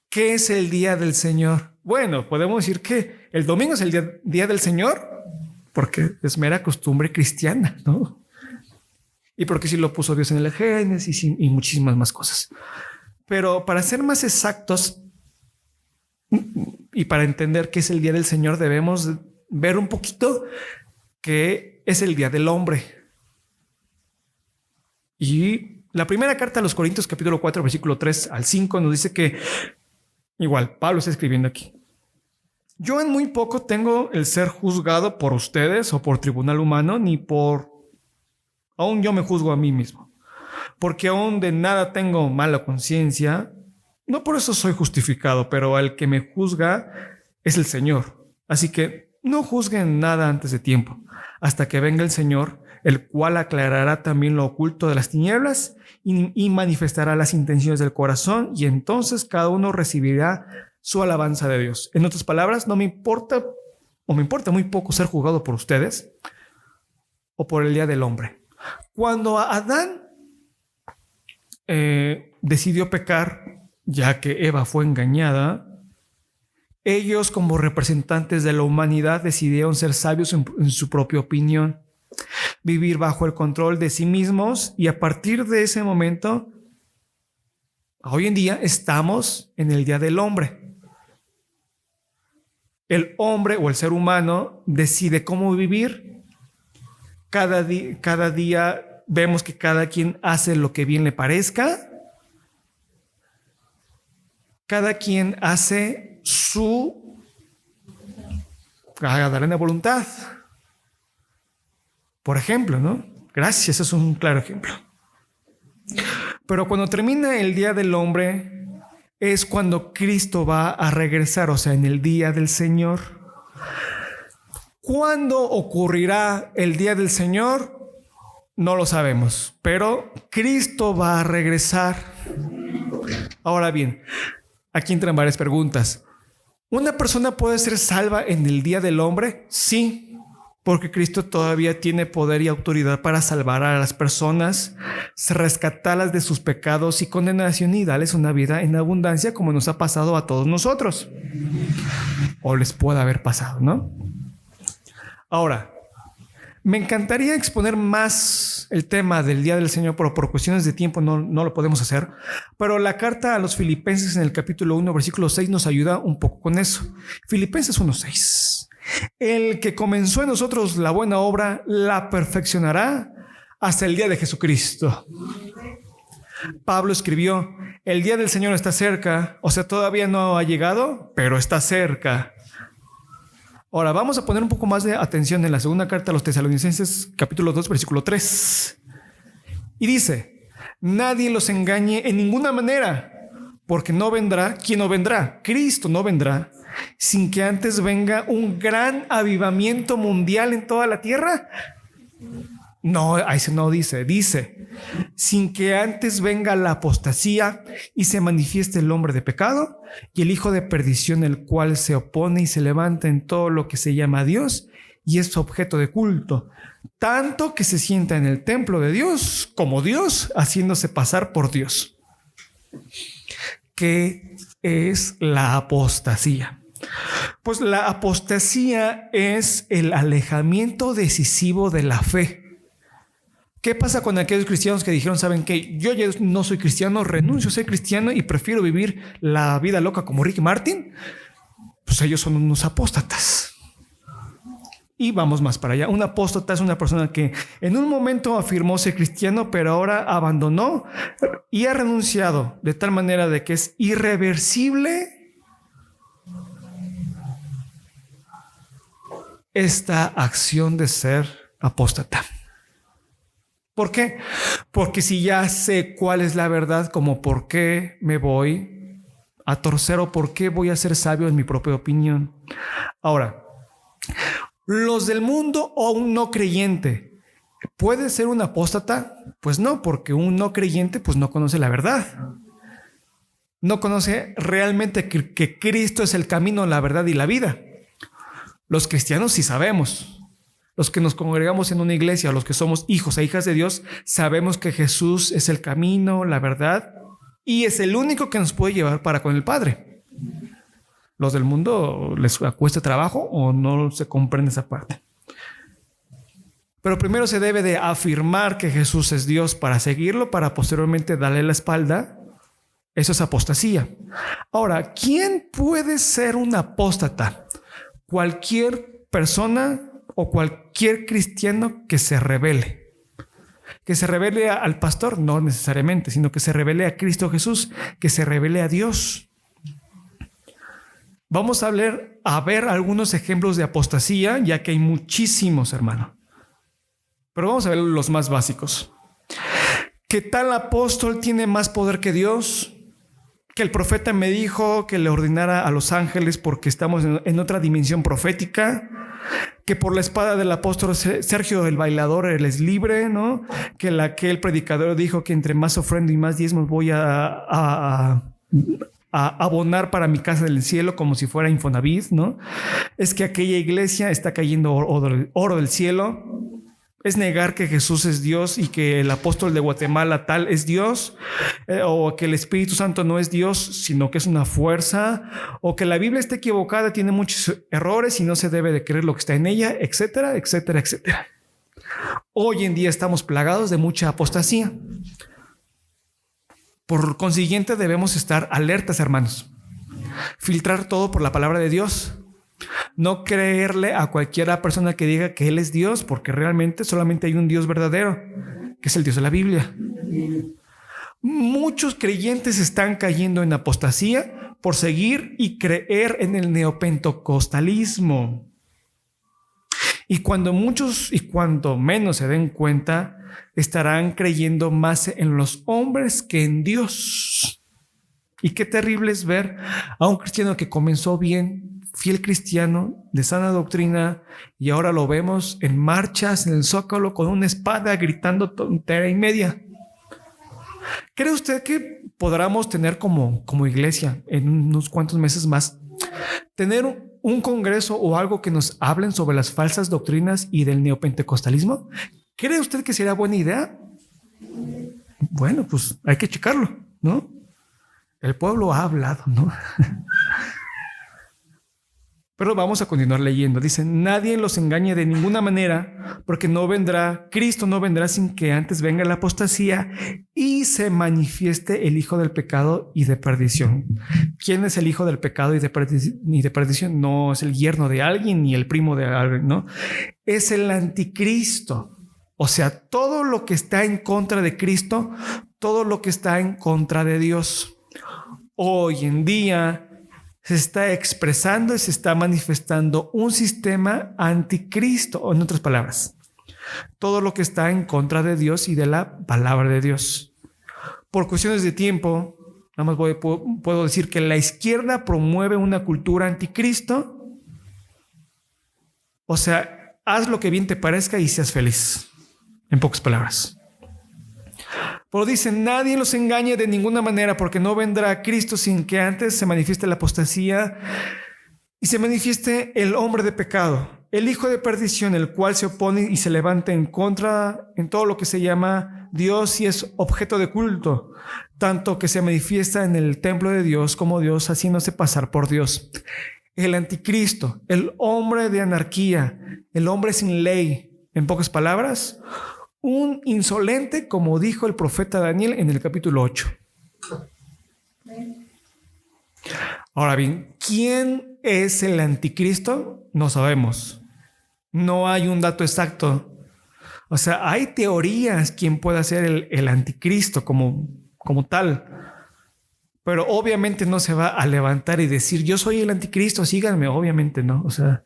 ¿Qué es el día del Señor? Bueno, podemos decir que el domingo es el día del Señor, porque es mera costumbre cristiana, ¿no? Y porque sí lo puso Dios en el Génesis y muchísimas más cosas. Pero para ser más exactos, y para entender qué es el día del Señor debemos ver un poquito qué es el día del hombre. Y la primera carta a los Corintios, capítulo 4, versículo 3 al 5, nos dice que, igual, Pablo está escribiendo aquí: yo en muy poco tengo el ser juzgado por ustedes o por tribunal humano, ni por... aún yo me juzgo a mí mismo, porque aún de nada tengo mala conciencia. No por eso soy justificado, pero el que me juzga es el Señor. Así que no juzguen nada antes de tiempo, hasta que venga el Señor, el cual aclarará también lo oculto de las tinieblas y manifestará las intenciones del corazón, y entonces cada uno recibirá su alabanza de Dios. En otras palabras, no me importa, o me importa muy poco ser juzgado por ustedes o por el día del hombre. Cuando Adán decidió pecar, ya que Eva fue engañada, ellos, como representantes de la humanidad, decidieron ser sabios en su propia opinión, vivir bajo el control de sí mismos, y a partir de ese momento, hoy en día, estamos en el día del hombre. El hombre o el ser humano decide cómo vivir. Cada día vemos que cada quien hace lo que bien le parezca. Cada quien hace su agradable voluntad. Por ejemplo, ¿no? Gracias, eso es un claro ejemplo. Pero cuando termina el día del hombre, es cuando Cristo va a regresar, o sea, en el día del Señor. ¿Cuándo ocurrirá el día del Señor? No lo sabemos, pero Cristo va a regresar. Ahora bien, aquí entran varias preguntas. ¿Una persona puede ser salva en el día del hombre? Sí, porque Cristo todavía tiene poder y autoridad para salvar a las personas, rescatarlas de sus pecados y condenación y darles una vida en abundancia, como nos ha pasado a todos nosotros. O les puede haber pasado, ¿no? Ahora, me encantaría exponer más el tema del Día del Señor, pero por cuestiones de tiempo no lo podemos hacer. Pero la carta a los Filipenses en el capítulo 1, versículo 6 nos ayuda un poco con eso. Filipenses 1:6. El que comenzó en nosotros la buena obra la perfeccionará hasta el día de Jesucristo. Pablo escribió: el día del Señor está cerca, o sea, todavía no ha llegado, pero está cerca. Ahora vamos a poner un poco más de atención en la segunda carta a los Tesalonicenses, capítulo 2, versículo 3. Y dice: nadie los engañe en ninguna manera, porque no vendrá, ¿quién no vendrá? Cristo no vendrá sin que antes venga un gran avivamiento mundial en toda la tierra. No, ahí no dice, sin que antes venga la apostasía y se manifieste el hombre de pecado y el hijo de perdición, el cual se opone y se levanta en todo lo que se llama Dios y es objeto de culto, tanto que se sienta en el templo de Dios como Dios, haciéndose pasar por Dios. ¿Qué es la apostasía? Pues la apostasía es el alejamiento decisivo de la fe. ¿Qué pasa con aquellos cristianos que dijeron: saben qué, yo ya no soy cristiano, renuncio a ser cristiano y prefiero vivir la vida loca como Ricky Martin? Pues ellos son unos apóstatas. Y vamos más para allá. Un apóstata es una persona que en un momento afirmó ser cristiano, pero ahora abandonó y ha renunciado de tal manera de que es irreversible esta acción de ser apóstata. ¿Por qué? Porque si ya sé cuál es la verdad, como por qué me voy a torcer o por qué voy a ser sabio en mi propia opinión. Ahora, los del mundo o un no creyente, ¿puede ser un apóstata? Pues no, porque un no creyente pues no conoce la verdad. No conoce realmente que Cristo es el camino, la verdad y la vida. Los cristianos sí sabemos. Los que nos congregamos en una iglesia, los que somos hijos e hijas de Dios, sabemos que Jesús es el camino, la verdad y es el único que nos puede llevar para con el Padre. Los del mundo les cuesta trabajo o no se comprende esa parte. Pero primero se debe de afirmar que Jesús es Dios para seguirlo, para posteriormente darle la espalda Eso es apostasía. Ahora, ¿quién puede ser un apóstata? Cualquier persona o cualquier cristiano que se rebele. Que se revele al pastor, no necesariamente, sino que se revele a Cristo Jesús, que se revele a Dios. Vamos a ver algunos ejemplos de apostasía, ya que hay muchísimos, hermano. Pero vamos a ver los más básicos. ¿Qué tal apóstol tiene más poder que Dios? Que el profeta me dijo que le ordenara a los ángeles porque estamos en otra dimensión profética. Que por la espada del apóstol Sergio el bailador él es libre, ¿no? Que el predicador dijo que entre más ofrenda y más diezmos voy a abonar para mi casa del cielo como si fuera Infonavit, ¿no? Es que aquella iglesia está cayendo oro del cielo. Es negar que Jesús es Dios y que el apóstol de Guatemala tal es Dios, o que el Espíritu Santo no es Dios, sino que es una fuerza, o que la Biblia está equivocada, tiene muchos errores y no se debe de creer lo que está en ella, etcétera, etcétera, etcétera. Hoy en día estamos plagados de mucha apostasía. Por consiguiente, debemos estar alertas, hermanos. Filtrar todo por la palabra de Dios. No creerle a cualquiera persona que diga que Él es Dios, porque realmente solamente hay un Dios verdadero, que es el Dios de la Biblia. Muchos creyentes están cayendo en apostasía por seguir y creer en el neopentecostalismo. Y cuando menos se den cuenta, estarán creyendo más en los hombres que en Dios. Y qué terrible es ver a un cristiano que comenzó bien, fiel cristiano, de sana doctrina, y ahora lo vemos en marchas en el Zócalo con una espada gritando tontería y media. ¿Cree usted que podamos tener como iglesia en unos cuantos meses más, tener un congreso o algo que nos hablen sobre las falsas doctrinas y del neopentecostalismo? ¿Cree usted que sería buena idea? Bueno, pues hay que checarlo, ¿no? El pueblo ha hablado, ¿no? Pero vamos a continuar leyendo. Dice, nadie los engañe de ninguna manera, porque Cristo no vendrá sin que antes venga la apostasía y se manifieste el hijo del pecado y de perdición. ¿Quién es el hijo del pecado y de perdición? No es el yerno de alguien ni el primo de alguien, ¿no? Es el anticristo. O sea, todo lo que está en contra de Cristo, todo lo que está en contra de Dios. Hoy en día se está expresando y se está manifestando un sistema anticristo, o en otras palabras, todo lo que está en contra de Dios y de la palabra de Dios. Por cuestiones de tiempo, nada más puedo decir que la izquierda promueve una cultura anticristo. O sea, haz lo que bien te parezca y seas feliz, en pocas palabras. Pero dice, nadie los engañe de ninguna manera, porque no vendrá Cristo sin que antes se manifieste la apostasía y se manifieste el hombre de pecado, el hijo de perdición, el cual se opone y se levanta en contra en todo lo que se llama Dios y es objeto de culto, tanto que se manifiesta en el templo de Dios como Dios, haciéndose pasar por Dios. El anticristo, el hombre de anarquía, el hombre sin ley, en pocas palabras, un insolente, como dijo el profeta Daniel en el capítulo 8. Ahora bien, ¿quién es el anticristo? No sabemos. No hay un dato exacto. O sea, hay teorías quién puede ser el anticristo como tal. Pero obviamente no se va a levantar y decir, yo soy el anticristo, síganme. Obviamente no. O sea,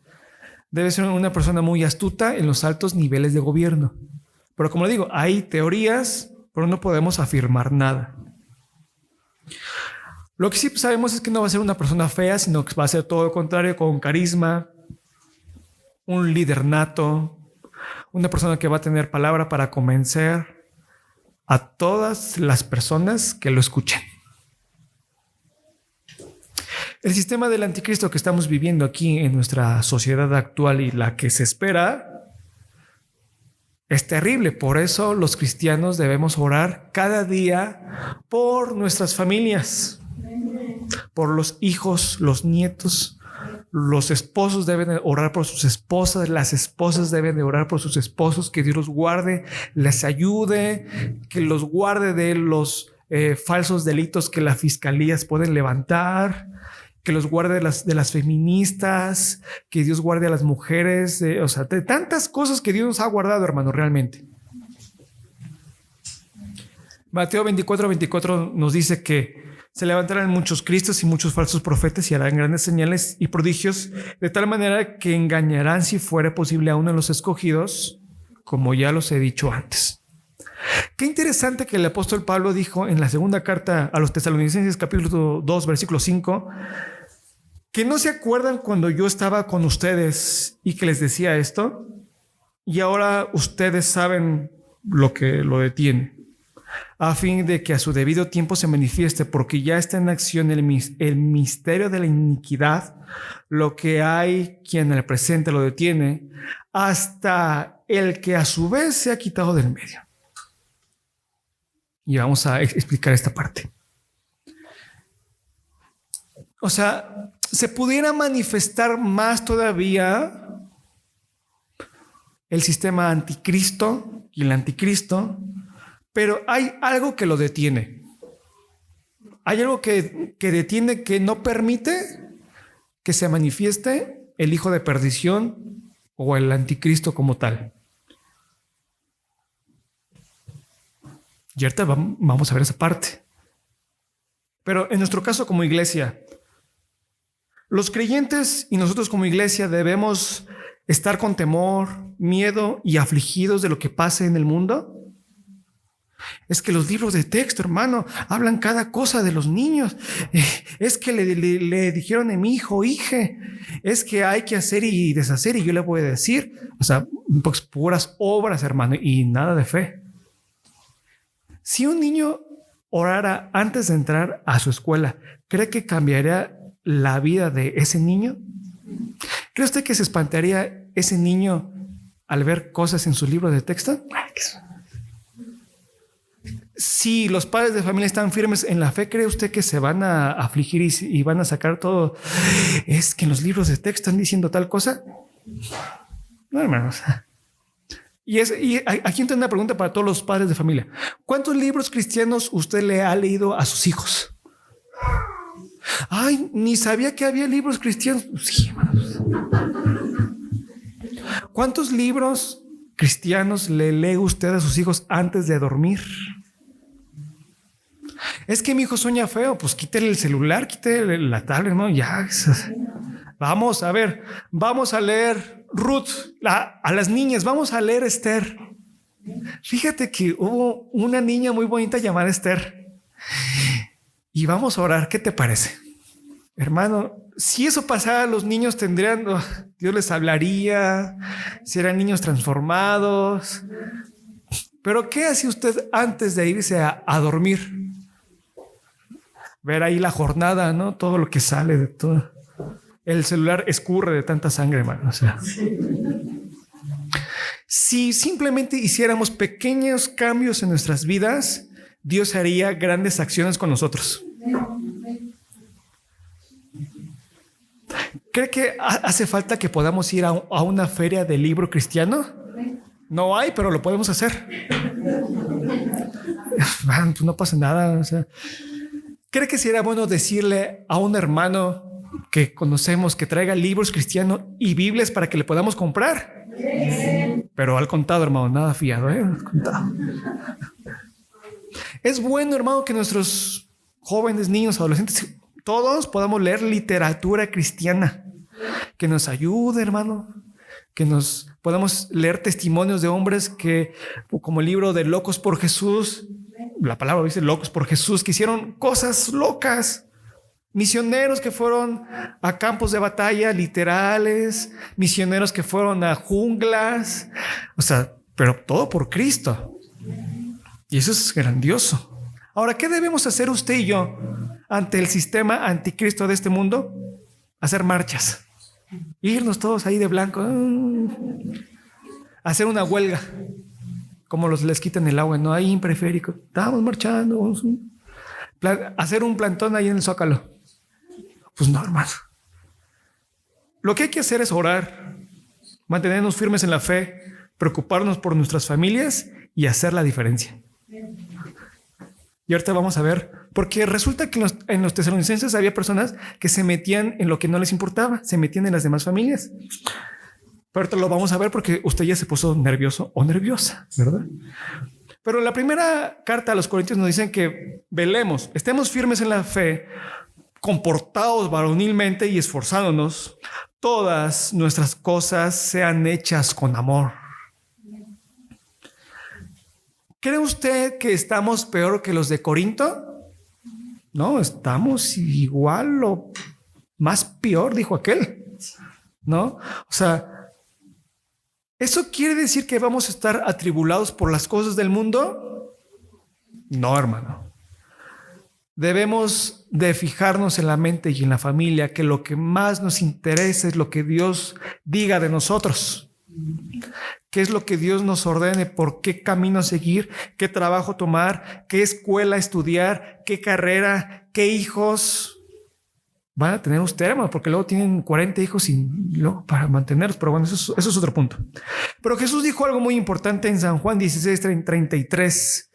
debe ser una persona muy astuta en los altos niveles de gobierno. Pero como le digo, hay teorías, pero no podemos afirmar nada. Lo que sí sabemos es que no va a ser una persona fea, sino que va a ser todo lo contrario, con carisma, un líder nato, una persona que va a tener palabra para convencer a todas las personas que lo escuchen. El sistema del anticristo que estamos viviendo aquí en nuestra sociedad actual y la que se espera es terrible. Por eso los cristianos debemos orar cada día por nuestras familias, por los hijos, los nietos. Los esposos deben orar por sus esposas, las esposas deben de orar por sus esposos, que Dios los guarde, les ayude, que los guarde de los falsos delitos que las fiscalías pueden levantar, que los guarde de las feministas, que Dios guarde a las mujeres, o sea, de tantas cosas que Dios nos ha guardado, hermano, realmente. Mateo 24 nos dice que se levantarán muchos cristos y muchos falsos profetas y harán grandes señales y prodigios, de tal manera que engañarán, si fuera posible, a uno de los escogidos, como ya los he dicho antes. Qué interesante que el apóstol Pablo dijo en la segunda carta a los Tesalonicenses, capítulo 2, versículo 5, que no se acuerdan cuando yo estaba con ustedes y que les decía esto, y ahora ustedes saben lo que lo detiene, a fin de que a su debido tiempo se manifieste, porque ya está en acción el misterio de la iniquidad, lo que hay quien en el presente lo detiene, hasta el que a su vez se ha quitado del medio. Y vamos a explicar esta parte. O sea, se pudiera manifestar más todavía el sistema anticristo y el anticristo, pero hay algo que lo detiene. Hay algo que detiene, que no permite que se manifieste el hijo de perdición o el anticristo como tal. Y ahorita vamos a ver esa parte. Pero en nuestro caso como iglesia, los creyentes y nosotros como iglesia debemos estar con temor, miedo y afligidos de lo que pase en el mundo. Es que los libros de texto, hermano, hablan cada cosa de los niños. Es que le dijeron a mi hijo, hije, es que hay que hacer y deshacer, y yo le voy a decir, o sea, pues puras obras, hermano, y nada de fe. Si un niño orara antes de entrar a su escuela, ¿cree que cambiaría la vida de ese niño? ¿Cree usted que se espantaría ese niño al ver cosas en su libro de texto? Si los padres de familia están firmes en la fe, ¿cree usted que se van a afligir y van a sacar todo? Es que en los libros de texto están diciendo tal cosa. No, hermanos. Y aquí entra una pregunta para todos los padres de familia. ¿Cuántos libros cristianos usted le ha leído a sus hijos? Ay, ni sabía que había libros cristianos. Sí, hermanos. ¿Cuántos libros cristianos le lee usted a sus hijos antes de dormir? Es que mi hijo sueña feo, pues quítele el celular, quítele la tablet, ¿no? Ya. Vamos a ver, vamos a leer Ruth, a las niñas, vamos a leer Esther. Fíjate que hubo una niña muy bonita llamada Esther. Y vamos a orar, ¿qué te parece? Hermano, si eso pasara, los niños tendrían, Dios les hablaría, serán niños transformados. Pero ¿qué hace usted antes de irse a dormir? Ver ahí la jornada, ¿no? Todo lo que sale de todo. El celular escurre de tanta sangre, hermano. O sea, si simplemente hiciéramos pequeños cambios en nuestras vidas, Dios haría grandes acciones con nosotros. ¿Cree que hace falta que podamos ir a una feria de libro cristiano? No hay, pero lo podemos hacer. Pues no pasa nada. O sea, ¿cree que sería bueno decirle a un hermano que conocemos que traiga libros cristianos y Biblias para que le podamos comprar? Pero al contado, hermano, nada fiado, al contado. Es bueno, hermano, que nuestros jóvenes, niños, adolescentes, todos podamos leer literatura cristiana que nos ayude, hermano, que nos podamos leer testimonios de hombres que, como el libro de Locos por Jesús, la palabra dice locos por Jesús, que hicieron cosas locas. Misioneros que fueron a campos de batalla literales, misioneros que fueron a junglas, o sea, pero todo por Cristo. Y eso es grandioso. Ahora, ¿qué debemos hacer usted y yo ante el sistema anticristo de este mundo? Hacer marchas, irnos todos ahí de blanco, hacer una huelga, como les quitan el agua, no hay en periférico. Estamos marchando, hacer un plantón ahí en el Zócalo. Pues no, hermano. Lo que hay que hacer es orar, mantenernos firmes en la fe, preocuparnos por nuestras familias y hacer la diferencia. Y ahorita vamos a ver, porque resulta que en los tesalonicenses había personas que se metían en lo que no les importaba, se metían en las demás familias. Pero ahorita lo vamos a ver porque usted ya se puso nervioso o nerviosa, ¿verdad? Pero en la primera carta a los Corintios nos dicen que velemos, estemos firmes en la fe, comportados varonilmente y esforzándonos, todas nuestras cosas sean hechas con amor. ¿Cree usted que estamos peor que los de Corinto? No, estamos igual o más peor, dijo aquel. ¿No? O sea, ¿eso quiere decir que vamos a estar atribulados por las cosas del mundo? No, hermano. Debemos de fijarnos en la mente y en la familia que lo que más nos interesa es lo que Dios diga de nosotros. ¿Qué es lo que Dios nos ordene? ¿Por qué camino seguir? ¿Qué trabajo tomar? ¿Qué escuela estudiar? ¿Qué carrera? ¿Qué hijos van a tener ustedes, hermano? Porque luego tienen 40 hijos y luego para mantenerlos. Pero bueno, eso es otro punto. Pero Jesús dijo algo muy importante en San Juan 16:33.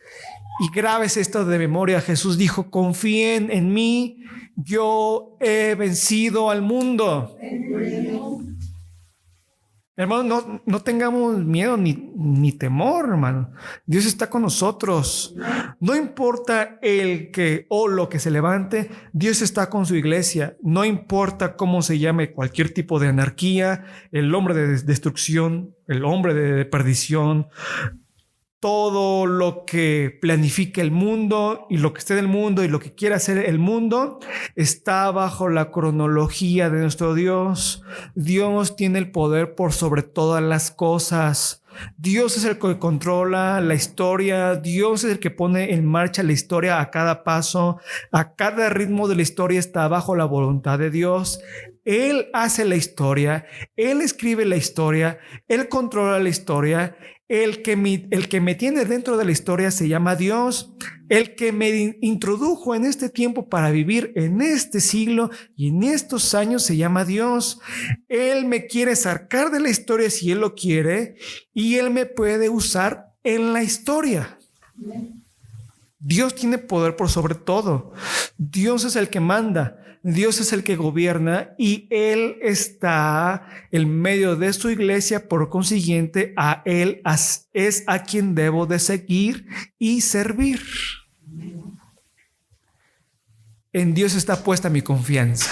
Y grabes esto de memoria. Jesús dijo: confíen en mí, yo he vencido al mundo. Hermano, no tengamos miedo ni temor, hermano. Dios está con nosotros. No importa el que o lo que se levante, Dios está con su iglesia. No importa cómo se llame cualquier tipo de anarquía, el hombre de destrucción, el hombre de perdición, todo lo que planifique el mundo y lo que esté en el mundo y lo que quiera hacer el mundo está bajo la cronología de nuestro Dios. Dios tiene el poder por sobre todas las cosas. Dios es el que controla la historia. Dios es el que pone en marcha la historia a cada paso. A cada ritmo de la historia está bajo la voluntad de Dios. Él hace la historia. Él escribe la historia. Él controla la historia. El que me tiene dentro de la historia se llama Dios. El que me introdujo en este tiempo para vivir en este siglo y en estos años se llama Dios. Él me quiere sacar de la historia si Él lo quiere y Él me puede usar en la historia. Dios tiene poder por sobre todo. Dios es el que manda. Dios es el que gobierna y Él está en medio de su iglesia. Por consiguiente, a Él es a quien debo de seguir y servir. En Dios está puesta mi confianza.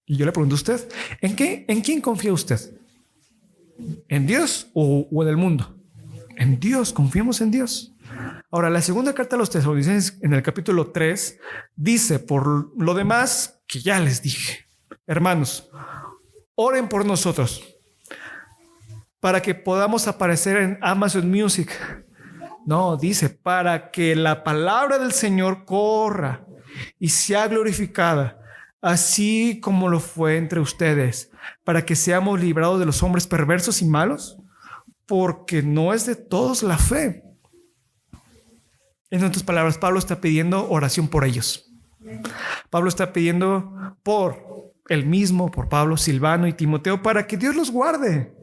Y yo le pregunto a usted, ¿en quién confía usted? ¿En Dios o en el mundo? En Dios, confiemos en Dios. Ahora, la segunda carta a los tesalonicenses en el capítulo 3 dice, por lo demás que ya les dije, hermanos, oren por nosotros para que podamos aparecer en Amazon Music. No, dice, para que la palabra del Señor corra y sea glorificada, así como lo fue entre ustedes, para que seamos librados de los hombres perversos y malos, porque no es de todos la fe. En otras palabras, Pablo está pidiendo oración por ellos. Pablo está pidiendo por él mismo, por Pablo, Silvano y Timoteo, para que Dios los guarde,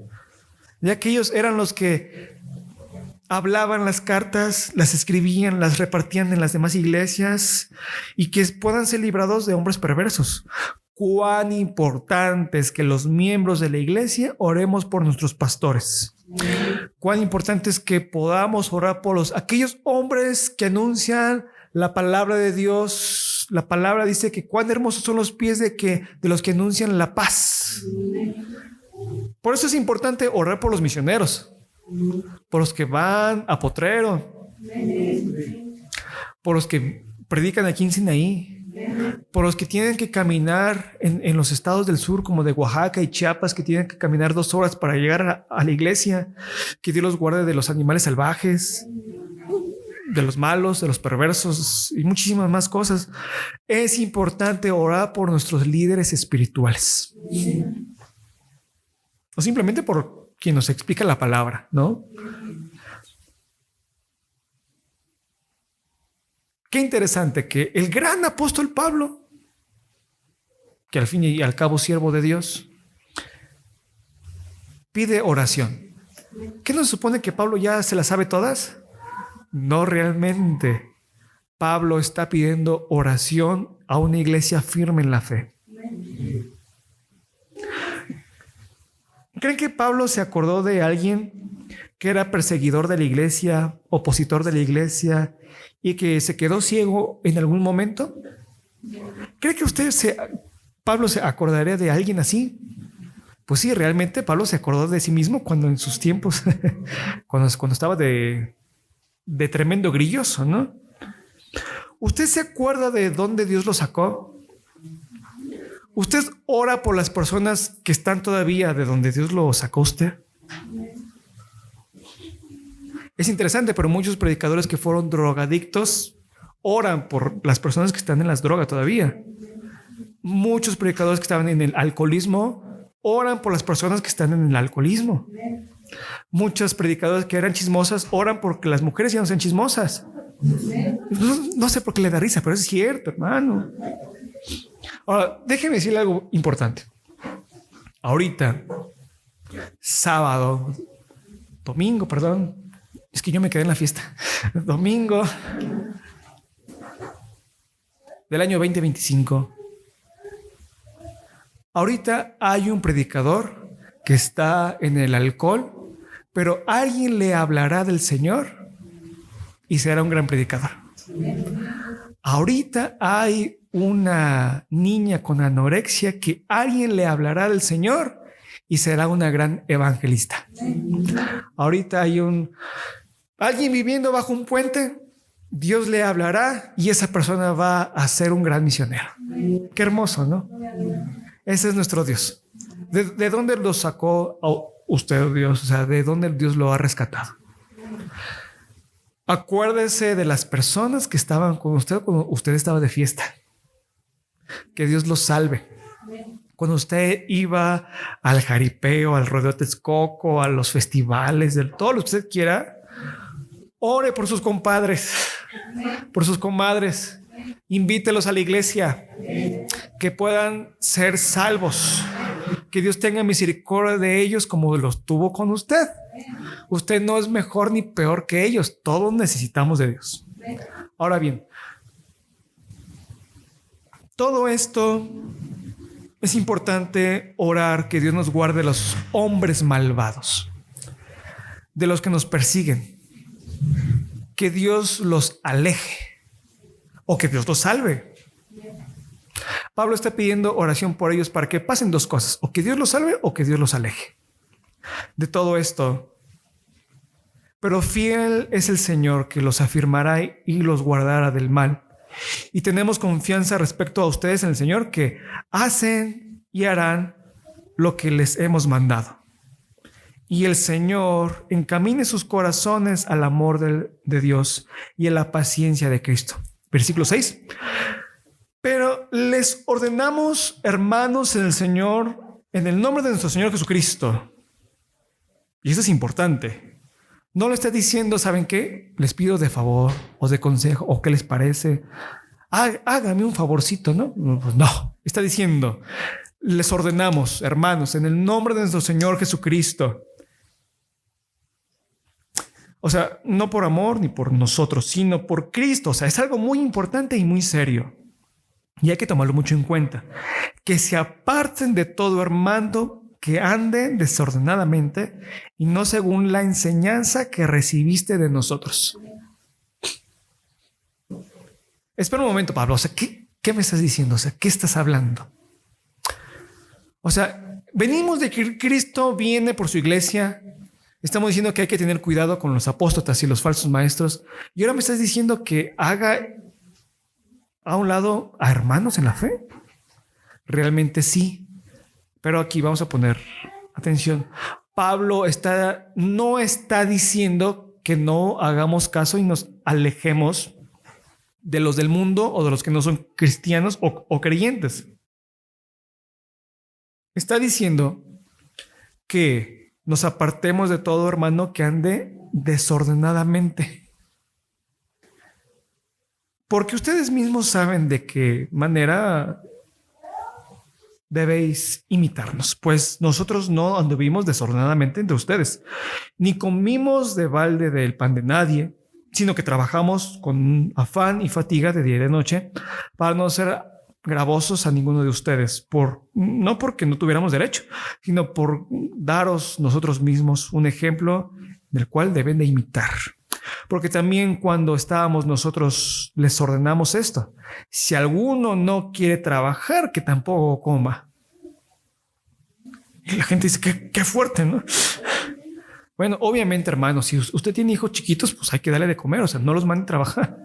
ya que ellos eran los que hablaban las cartas, las escribían, las repartían en las demás iglesias y que puedan ser librados de hombres perversos. Cuán importante es que los miembros de la iglesia oremos por nuestros pastores. Cuán importante es que podamos orar por aquellos hombres que anuncian la palabra de Dios. La palabra dice que cuán hermosos son los pies de los que anuncian la paz. Por eso es importante orar por los misioneros, por los que van a Potrero, por los que predican aquí en Sinaí, por los que tienen que caminar en los estados del sur como de Oaxaca y Chiapas, que tienen que caminar 2 horas para llegar a la iglesia. Que Dios los guarde de los animales salvajes, de los malos, de los perversos y muchísimas más cosas. Es importante orar por nuestros líderes espirituales, o simplemente por quien nos explica la palabra, ¿no? Qué interesante que el gran apóstol Pablo, que al fin y al cabo siervo de Dios, pide oración. ¿Qué nos supone que Pablo ya se las sabe todas? No realmente. Pablo está pidiendo oración a una iglesia firme en la fe. ¿Creen que Pablo se acordó de alguien que era perseguidor de la iglesia, opositor de la iglesia y que se quedó ciego en algún momento? ¿Cree que Pablo se acordaría de alguien así? Pues sí, realmente Pablo se acordó de sí mismo cuando en sus tiempos, cuando estaba de tremendo grilloso, ¿no? ¿Usted se acuerda de dónde Dios lo sacó? ¿Usted ora por las personas que están todavía de donde Dios lo sacó usted? Es interesante, pero muchos predicadores que fueron drogadictos oran por las personas que están en las drogas todavía. Muchos predicadores que estaban en el alcoholismo oran por las personas que están en el alcoholismo. Muchos predicadores que eran chismosas oran porque las mujeres ya no sean chismosas. No sé por qué le da risa, pero es cierto, hermano. Ahora, déjeme decirle algo importante. Ahorita, domingo, es que yo me quedé en la fiesta. Domingo del año 2025. Ahorita hay un predicador que está en el alcohol, pero alguien le hablará del Señor y será un gran predicador. Ahorita hay una niña con anorexia que alguien le hablará del Señor y será una gran evangelista. Ahorita hay alguien viviendo bajo un puente, Dios le hablará y esa persona va a ser un gran misionero. Qué hermoso, ¿no? Ese es nuestro Dios. ¿De dónde lo sacó usted, Dios? O sea, ¿de dónde Dios lo ha rescatado? Acuérdese de las personas que estaban con usted cuando usted estaba de fiesta. Que Dios los salve. Cuando usted iba al jaripeo, al rodeo Texcoco, a los festivales, todo lo que usted quiera, ore por sus compadres, por sus comadres. Invítelos a la iglesia, que puedan ser salvos. Que Dios tenga misericordia de ellos como los tuvo con usted. Usted no es mejor ni peor que ellos. Todos necesitamos de Dios. Ahora bien, todo esto es importante orar que Dios nos guarde de los hombres malvados, de los que nos persiguen, que Dios los aleje o que Dios los salve. Pablo está pidiendo oración por ellos para que pasen dos cosas, o que Dios los salve o que Dios los aleje de todo esto. Pero fiel es el Señor que los afirmará y los guardará del mal. Y tenemos confianza respecto a ustedes en el Señor, que hacen y harán lo que les hemos mandado. Y el Señor encamine sus corazones al amor de Dios y a la paciencia de Cristo. Versículo 6. Pero les ordenamos, hermanos en el Señor, en el nombre de nuestro Señor Jesucristo. Y eso es importante. No le está diciendo, ¿saben qué? Les pido de favor o de consejo o qué les parece. Hágame un favorcito, ¿no? Pues no, está diciendo, les ordenamos, hermanos, en el nombre de nuestro Señor Jesucristo. O sea, no por amor ni por nosotros, sino por Cristo. O sea, es algo muy importante y muy serio. Y hay que tomarlo mucho en cuenta. Que se aparten de todo hermano que ande desordenadamente y no según la enseñanza que recibiste de nosotros. Espera un momento, Pablo. O sea, ¿qué me estás diciendo? O sea, ¿qué estás hablando? O sea, venimos de que Cristo viene por su iglesia. Estamos diciendo que hay que tener cuidado con los apóstatas y los falsos maestros. Y ahora me estás diciendo que haga a un lado a hermanos en la fe. Realmente sí. Pero aquí vamos a poner atención. Pablo no está diciendo que no hagamos caso y nos alejemos de los del mundo o de los que no son cristianos o creyentes. Está diciendo que nos apartemos de todo hermano que ande desordenadamente. Porque ustedes mismos saben de qué manera debéis imitarnos, pues nosotros no anduvimos desordenadamente entre ustedes, ni comimos de balde del pan de nadie, sino que trabajamos con afán y fatiga de día y de noche para no ser gravosos a ninguno de ustedes, no porque no tuviéramos derecho, sino por daros nosotros mismos un ejemplo del cual deben de imitar. Porque también cuando estábamos nosotros les ordenamos esto: si alguno no quiere trabajar, que tampoco coma. Y la gente dice, qué fuerte, ¿no? Bueno, obviamente, hermano, si usted tiene hijos chiquitos, pues hay que darle de comer, o sea, no los mande a trabajar,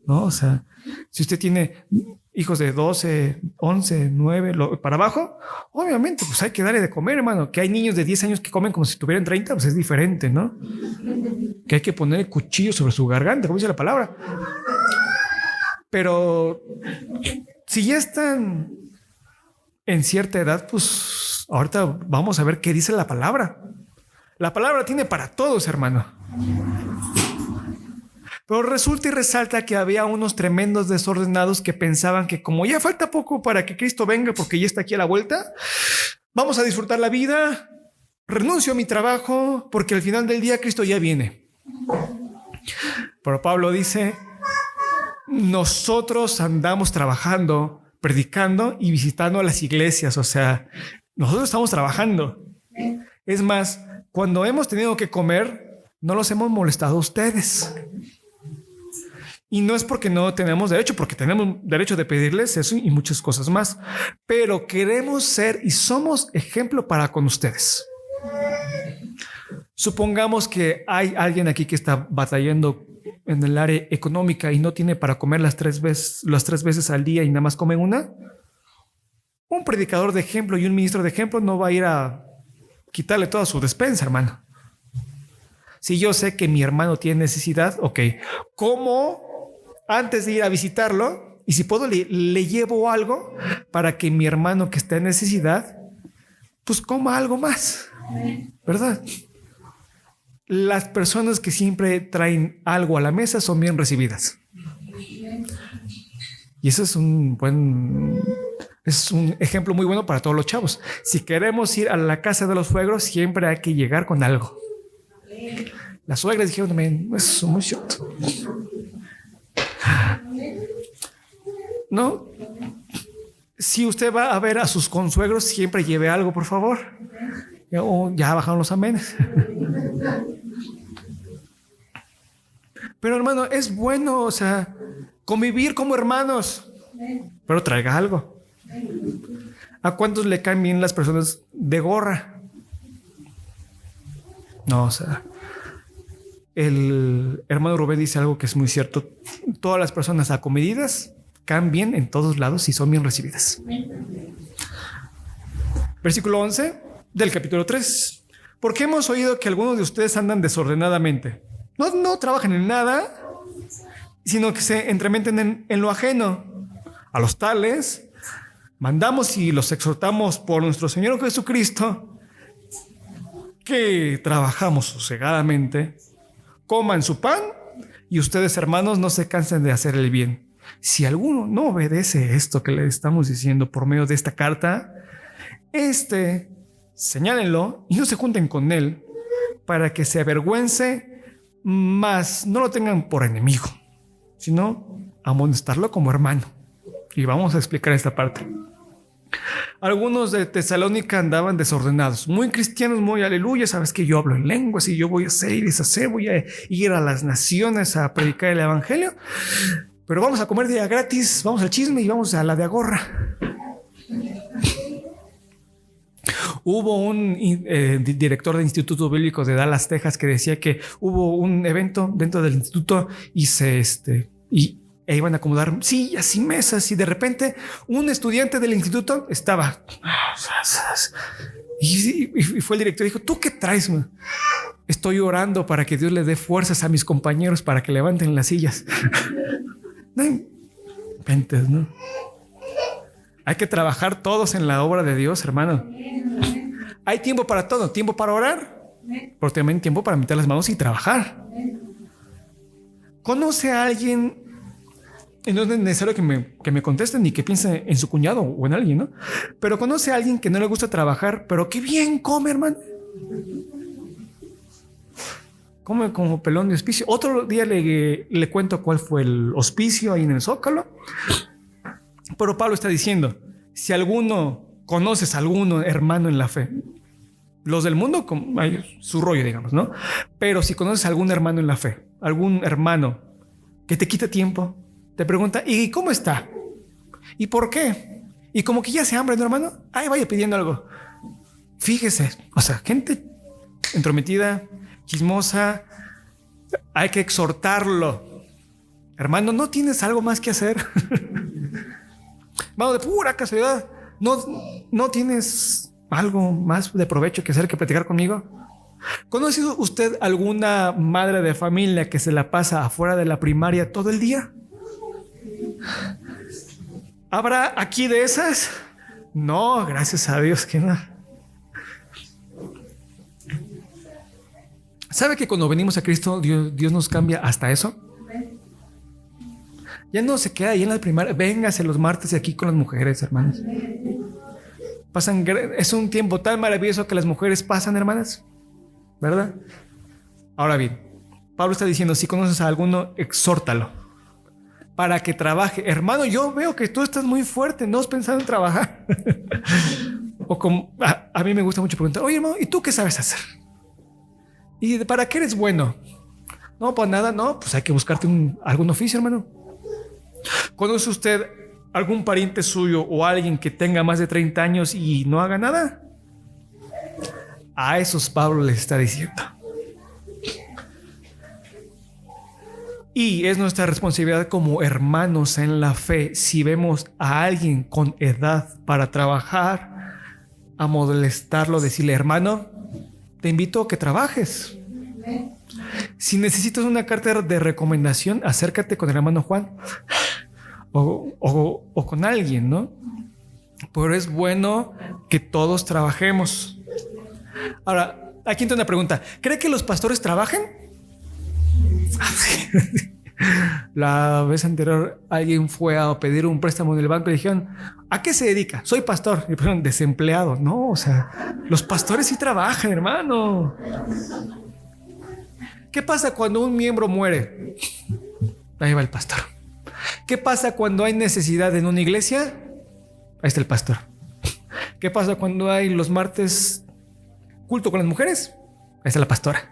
¿no? O sea, si usted tiene hijos de 12, 11, 9 para abajo, obviamente, pues hay que darle de comer, hermano. Que hay niños de 10 años que comen como si tuvieran 30, pues es diferente, ¿no? Que hay que poner el cuchillo sobre su garganta, como dice la palabra. Pero si ya están en cierta edad, pues ahorita vamos a ver qué dice la palabra. La palabra tiene para todos, hermano. Pero resulta y resalta que había unos tremendos desordenados que pensaban que como ya falta poco para que Cristo venga, porque ya está aquí a la vuelta, vamos a disfrutar la vida, renuncio a mi trabajo, porque al final del día Cristo ya viene. Pero Pablo dice, nosotros andamos trabajando, predicando y visitando a las iglesias. O sea, nosotros estamos trabajando. Es más, cuando hemos tenido que comer, no los hemos molestado a ustedes. Y no es porque no tenemos derecho, porque tenemos derecho de pedirles eso y muchas cosas más. Pero queremos ser y somos ejemplo para con ustedes. Supongamos que hay alguien aquí que está batallando en el área económica y no tiene para comer las tres veces al día y nada más come una. Un predicador de ejemplo y un ministro de ejemplo no va a ir a quitarle toda su despensa, hermano. Si yo sé que mi hermano tiene necesidad, ok, ¿cómo antes de ir a visitarlo? Y si puedo, le llevo algo para que mi hermano que está en necesidad, pues coma algo más, ¿verdad? Las personas que siempre traen algo a la mesa son bien recibidas. Y eso es un ejemplo muy bueno para todos los chavos. Si queremos ir a la casa de los suegros, siempre hay que llegar con algo. Las suegras dijeron también, eso es muy cierto. ¿No? Si usted va a ver a sus consuegros, siempre lleve algo, por favor. Ya bajaron los amenes. Pero hermano, es bueno, o sea, convivir como hermanos, pero traiga algo. ¿A cuántos le caen bien las personas de gorra? No, o sea, el hermano Rubén dice algo que es muy cierto. Todas las personas acomedidas caen bien en todos lados y son bien recibidas. Versículo 11 del capítulo 3. Porque hemos oído que algunos de ustedes andan desordenadamente. No trabajan en nada, sino que se entremeten en lo ajeno. A los tales mandamos y los exhortamos por nuestro Señor Jesucristo que trabajamos sosegadamente, coman su pan y ustedes, hermanos, no se cansen de hacer el bien. Si alguno no obedece esto que le estamos diciendo por medio de esta carta, señálenlo y no se junten con él para que se avergüence, mas no lo tengan por enemigo, sino amonestarlo como hermano. Y vamos a explicar esta parte. Algunos de Tesalónica andaban desordenados, muy cristianos, muy aleluya. Sabes que yo hablo en lenguas y yo voy a hacer y deshacer, voy a ir a las naciones a predicar el evangelio, pero vamos a comer día gratis, vamos al chisme y vamos a la de agorra. Hubo un director del Instituto Bíblico de Dallas, Texas, que decía que hubo un evento dentro del instituto y e iban a acomodar sillas y mesas y de repente un estudiante del instituto estaba y fue el director y dijo, ¿tú qué traes, man? Estoy orando para que Dios le dé fuerzas a mis compañeros para que levanten las sillas. No inventes, ¿no? Hay que trabajar todos en la obra de Dios, hermano. Hay tiempo para todo, tiempo para orar, pero también tiempo para meter las manos y trabajar. ¿Conoce a alguien? Y no es necesario que me contesten ni que piense en su cuñado o en alguien, ¿no? Pero conoce a alguien que no le gusta trabajar, pero que bien come, hermano. come como pelón de hospicio. Otro día le cuento cuál fue el hospicio ahí en el Zócalo. Pero Pablo está diciendo, si conoces a alguno hermano en la fe, los del mundo, su rollo, digamos, ¿no? Pero si conoces a algún hermano en la fe, algún hermano que te quita tiempo, te pregunta, ¿y cómo está? ¿Y por qué? Y como que ya se hambre, ¿no, hermano? Ahí vaya pidiendo algo. Fíjese, o sea, gente entrometida, chismosa, hay que exhortarlo. Hermano, ¿no tienes algo más que hacer? Vamos, de pura casualidad, ¿no tienes algo más de provecho que hacer que platicar conmigo? ¿Conoce usted alguna madre de familia que se la pasa afuera de la primaria todo el día? ¿Habrá aquí de esas? No, gracias a Dios que no. ¿Sabe que cuando venimos a Cristo, Dios nos cambia hasta eso? Ya no se queda ahí en la primaria. Véngase los martes de aquí con las mujeres, hermanos. Es un tiempo tan maravilloso que las mujeres pasan, hermanas, ¿verdad? Ahora bien, Pablo está diciendo, si conoces a alguno, exhórtalo para que trabaje. Hermano, yo veo que tú estás muy fuerte, no has pensado en trabajar. O como a mí me gusta mucho preguntar, oye, hermano, ¿y tú qué sabes hacer? ¿Y para qué eres bueno? No, pues nada, no, pues hay que buscarte algún oficio, hermano. ¿Conoce usted algún pariente suyo o alguien que tenga más de 30 años y no haga nada? A esos Pablo les está diciendo. Y es nuestra responsabilidad como hermanos en la fe, si vemos a alguien con edad para trabajar, a molestarlo, decirle, hermano, te invito a que trabajes. Si necesitas una carta de recomendación, acércate con el hermano Juan o con alguien, ¿no? Pero es bueno que todos trabajemos. Ahora, aquí entra una pregunta. ¿Cree que los pastores trabajen? La vez anterior alguien fue a pedir un préstamo en el banco y le dijeron, ¿a qué se dedica? Soy pastor. Y le dijeron, desempleado. No, o sea, los pastores sí trabajan, hermano. ¿Qué pasa cuando un miembro muere? Ahí va el pastor. ¿Qué pasa cuando hay necesidad en una iglesia? Ahí está el pastor. ¿Qué pasa cuando hay los martes culto con las mujeres? Ahí está la pastora.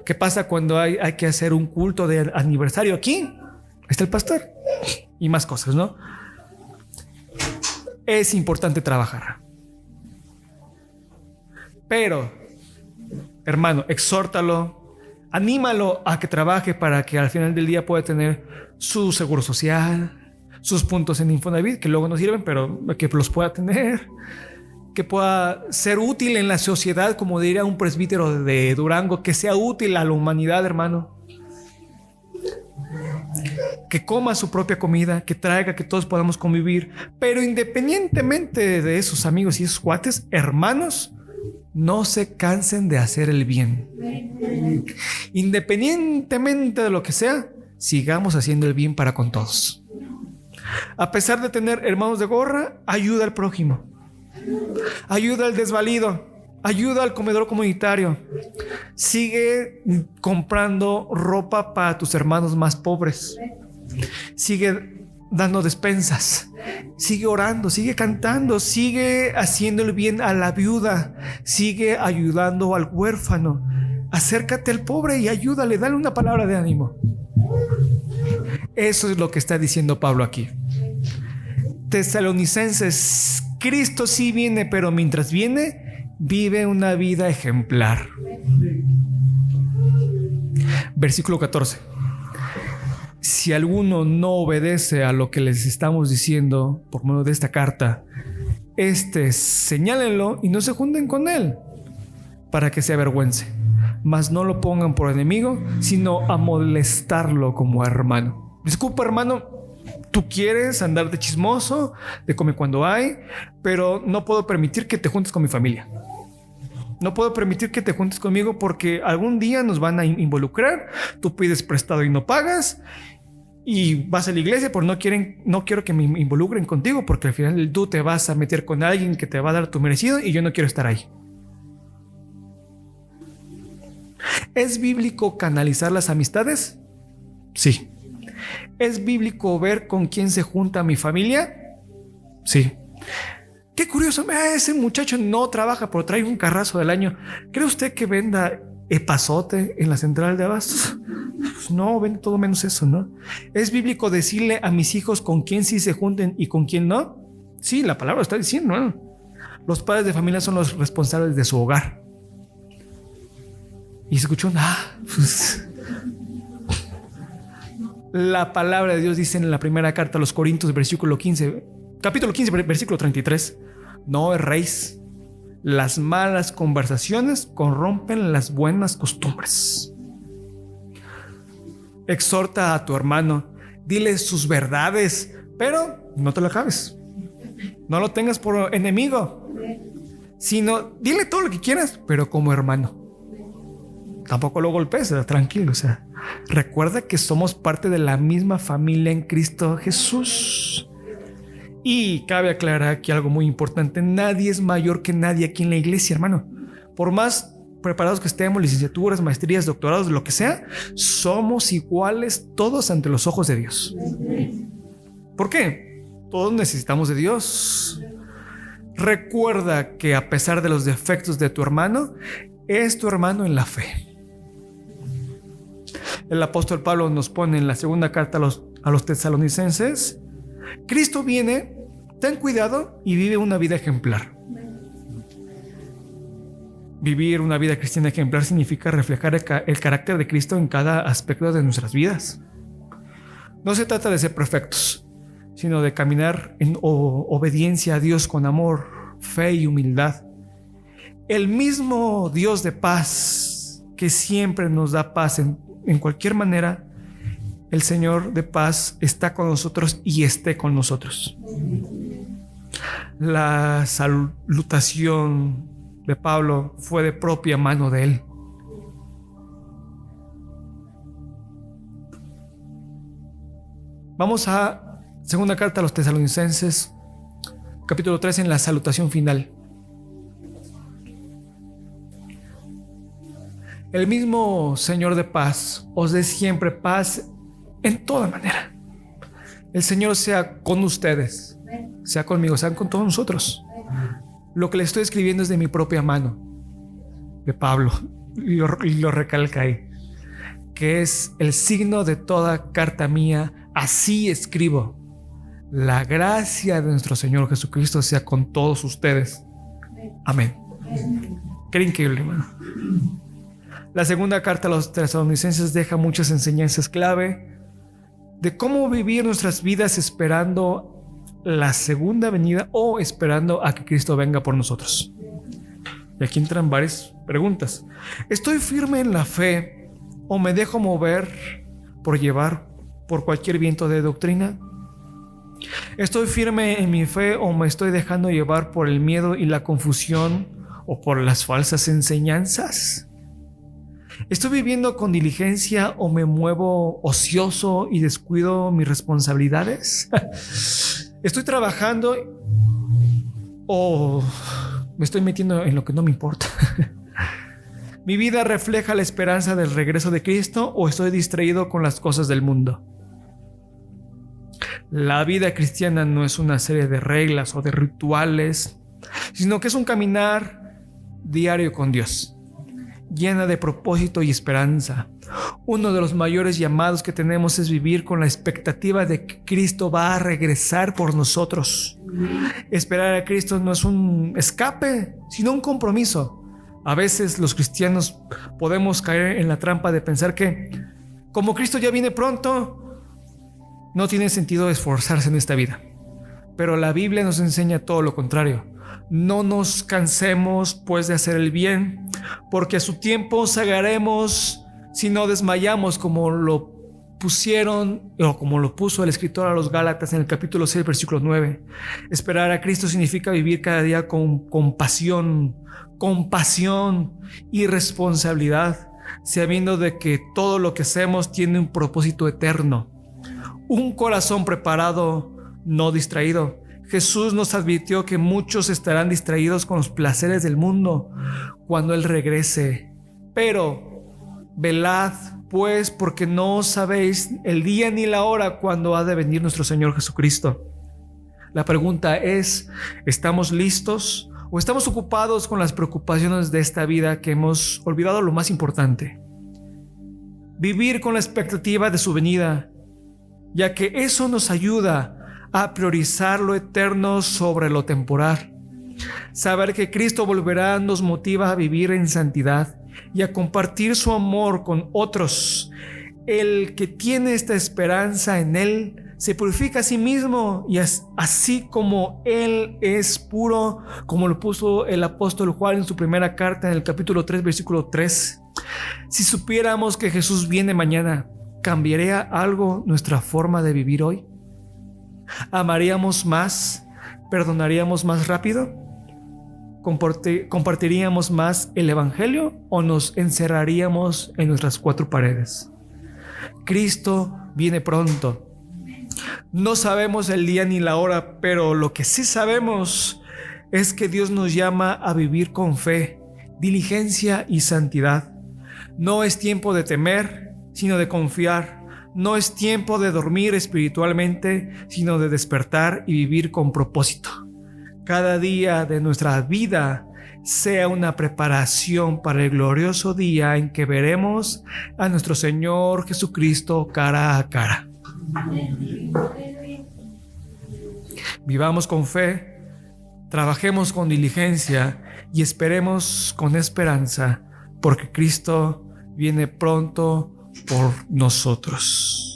¿Qué pasa cuando hay que hacer un culto de aniversario aquí? Ahí está el pastor. Y más cosas, ¿no? Es importante trabajar. Pero, hermano, exhórtalo, anímalo a que trabaje para que al final del día pueda tener su seguro social, sus puntos en Infonavit, que luego no sirven, pero que los pueda tener, que pueda ser útil en la sociedad, como diría un presbítero de Durango, que sea útil a la humanidad, hermano. Que coma su propia comida, que traiga, que todos podamos convivir. Pero independientemente de esos amigos y esos cuates, hermanos, no se cansen de hacer el bien. Independientemente de lo que sea, sigamos haciendo el bien para con todos. A pesar de tener hermanos de gorra, ayuda al prójimo. Ayuda al desvalido, ayuda al comedor comunitario. Sigue comprando ropa para tus hermanos más pobres. Sigue dando despensas. Sigue orando, sigue cantando, sigue haciendo el bien a la viuda. Sigue ayudando al huérfano. Acércate al pobre y ayúdale, dale una palabra de ánimo. Eso es lo que está diciendo Pablo aquí. Tesalonicenses, Cristo sí viene, pero mientras viene, vive una vida ejemplar. Versículo 14. Si alguno no obedece a lo que les estamos diciendo por medio de esta carta, señálenlo y no se junten con él para que se avergüence. Mas no lo pongan por enemigo, sino a molestarlo como hermano. Disculpa, hermano, tú quieres andar de chismoso, de come cuando hay, pero no puedo permitir que te juntes con mi familia. No puedo permitir que te juntes conmigo porque algún día nos van a involucrar. Tú pides prestado y no pagas y vas a la iglesia, pero no quiero que me involucren contigo porque al final tú te vas a meter con alguien que te va a dar tu merecido y yo no quiero estar ahí. ¿Es bíblico canalizar las amistades? Sí. ¿Es bíblico ver con quién se junta mi familia? Sí. Qué curioso, ese muchacho no trabaja, pero trae un carrazo del año. ¿Cree usted que venda epazote en la central de abastos? Pues no, vende todo menos eso, ¿no? ¿Es bíblico decirle a mis hijos con quién sí se junten y con quién no? Sí, la palabra está diciendo, ¿no? Los padres de familia son los responsables de su hogar. Y se escuchó, pues... La palabra de Dios dice en la primera carta a los Corintios, capítulo 15, versículo 33, no erréis, las malas conversaciones corrompen las buenas costumbres. Exhorta a tu hermano, dile sus verdades, pero no te lo acabes. No lo tengas por enemigo, sino dile todo lo que quieras, pero como hermano. Tampoco lo golpees, tranquilo. Recuerda que somos parte de la misma familia en Cristo Jesús. Y cabe aclarar aquí algo muy importante: nadie es mayor que nadie aquí en la iglesia, hermano. Por más preparados que estemos, licenciaturas, maestrías, doctorados, lo que sea, somos iguales todos ante los ojos de Dios. ¿Por qué? Todos necesitamos de Dios. Recuerda que a pesar de los defectos de tu hermano, es tu hermano en la fe. El apóstol Pablo nos pone en la segunda carta a los tesalonicenses: Cristo viene, ten cuidado y vive una vida ejemplar. Vivir una vida cristiana ejemplar significa reflejar el carácter de Cristo en cada aspecto de nuestras vidas. No se trata de ser perfectos, sino de caminar en obediencia a Dios con amor, fe y humildad. El mismo Dios de paz, que siempre nos da paz en cualquier manera, el Señor de paz está con nosotros y esté con nosotros. La salutación de Pablo fue de propia mano de él. Vamos a segunda carta a los tesalonicenses, capítulo 3, en la salutación final. El mismo Señor de paz os dé siempre paz en toda manera. El Señor sea con ustedes, sea conmigo, sea con todos nosotros. Lo que le estoy escribiendo es de mi propia mano, de Pablo, y lo recalca ahí, que es el signo de toda carta mía. Así escribo. La gracia de nuestro Señor Jesucristo sea con todos ustedes. Amén. Qué increíble, hermano. La segunda carta a los tesalonicenses deja muchas enseñanzas clave de cómo vivir nuestras vidas esperando la segunda venida o esperando a que Cristo venga por nosotros. Y aquí entran varias preguntas. ¿Estoy firme en la fe o me dejo mover por cualquier viento de doctrina? ¿Estoy firme en mi fe o me estoy dejando llevar por el miedo y la confusión o por las falsas enseñanzas? ¿Estoy viviendo con diligencia o me muevo ocioso y descuido mis responsabilidades? ¿Estoy trabajando o me estoy metiendo en lo que no me importa? ¿Mi vida refleja la esperanza del regreso de Cristo o estoy distraído con las cosas del mundo? La vida cristiana no es una serie de reglas o de rituales, sino que es un caminar diario con Dios, llena de propósito y esperanza. Uno de los mayores llamados que tenemos es vivir con la expectativa de que Cristo va a regresar por nosotros. Esperar a Cristo no es un escape, sino un compromiso. A veces los cristianos podemos caer en la trampa de pensar que, como Cristo ya viene pronto, no tiene sentido esforzarse en esta vida. Pero la Biblia nos enseña todo lo contrario. No nos cansemos pues de hacer el bien, porque a su tiempo segaremos si no desmayamos, como lo puso el escritor a los Gálatas en el capítulo 6, versículo 9. Esperar a Cristo significa vivir cada día con compasión y responsabilidad, sabiendo de que todo lo que hacemos tiene un propósito eterno. Un corazón preparado, no distraído. Jesús nos advirtió que muchos estarán distraídos con los placeres del mundo cuando Él regrese, pero velad pues, porque no sabéis el día ni la hora cuando ha de venir nuestro Señor Jesucristo. La pregunta es, ¿estamos listos o estamos ocupados con las preocupaciones de esta vida que hemos olvidado lo más importante? Vivir con la expectativa de su venida, ya que eso nos ayuda a priorizar lo eterno sobre lo temporal. Saber que Cristo volverá nos motiva a vivir en santidad y a compartir su amor con otros. El que tiene esta esperanza en Él se purifica a sí mismo, y así como Él es puro, como lo puso el apóstol Juan en su primera carta en el capítulo 3, versículo 3. Si supiéramos que Jesús viene mañana, ¿cambiaría algo nuestra forma de vivir hoy? ¿Amaríamos más? ¿Perdonaríamos más rápido? ¿Compartiríamos más el evangelio o nos encerraríamos en nuestras cuatro paredes? Cristo viene pronto. No sabemos el día ni la hora, pero lo que sí sabemos es que Dios nos llama a vivir con fe, diligencia y santidad. No es tiempo de temer, sino de confiar. No es tiempo de dormir espiritualmente, sino de despertar y vivir con propósito. Cada día de nuestra vida sea una preparación para el glorioso día en que veremos a nuestro Señor Jesucristo cara a cara. Vivamos con fe, trabajemos con diligencia y esperemos con esperanza, porque Cristo viene pronto por nosotros.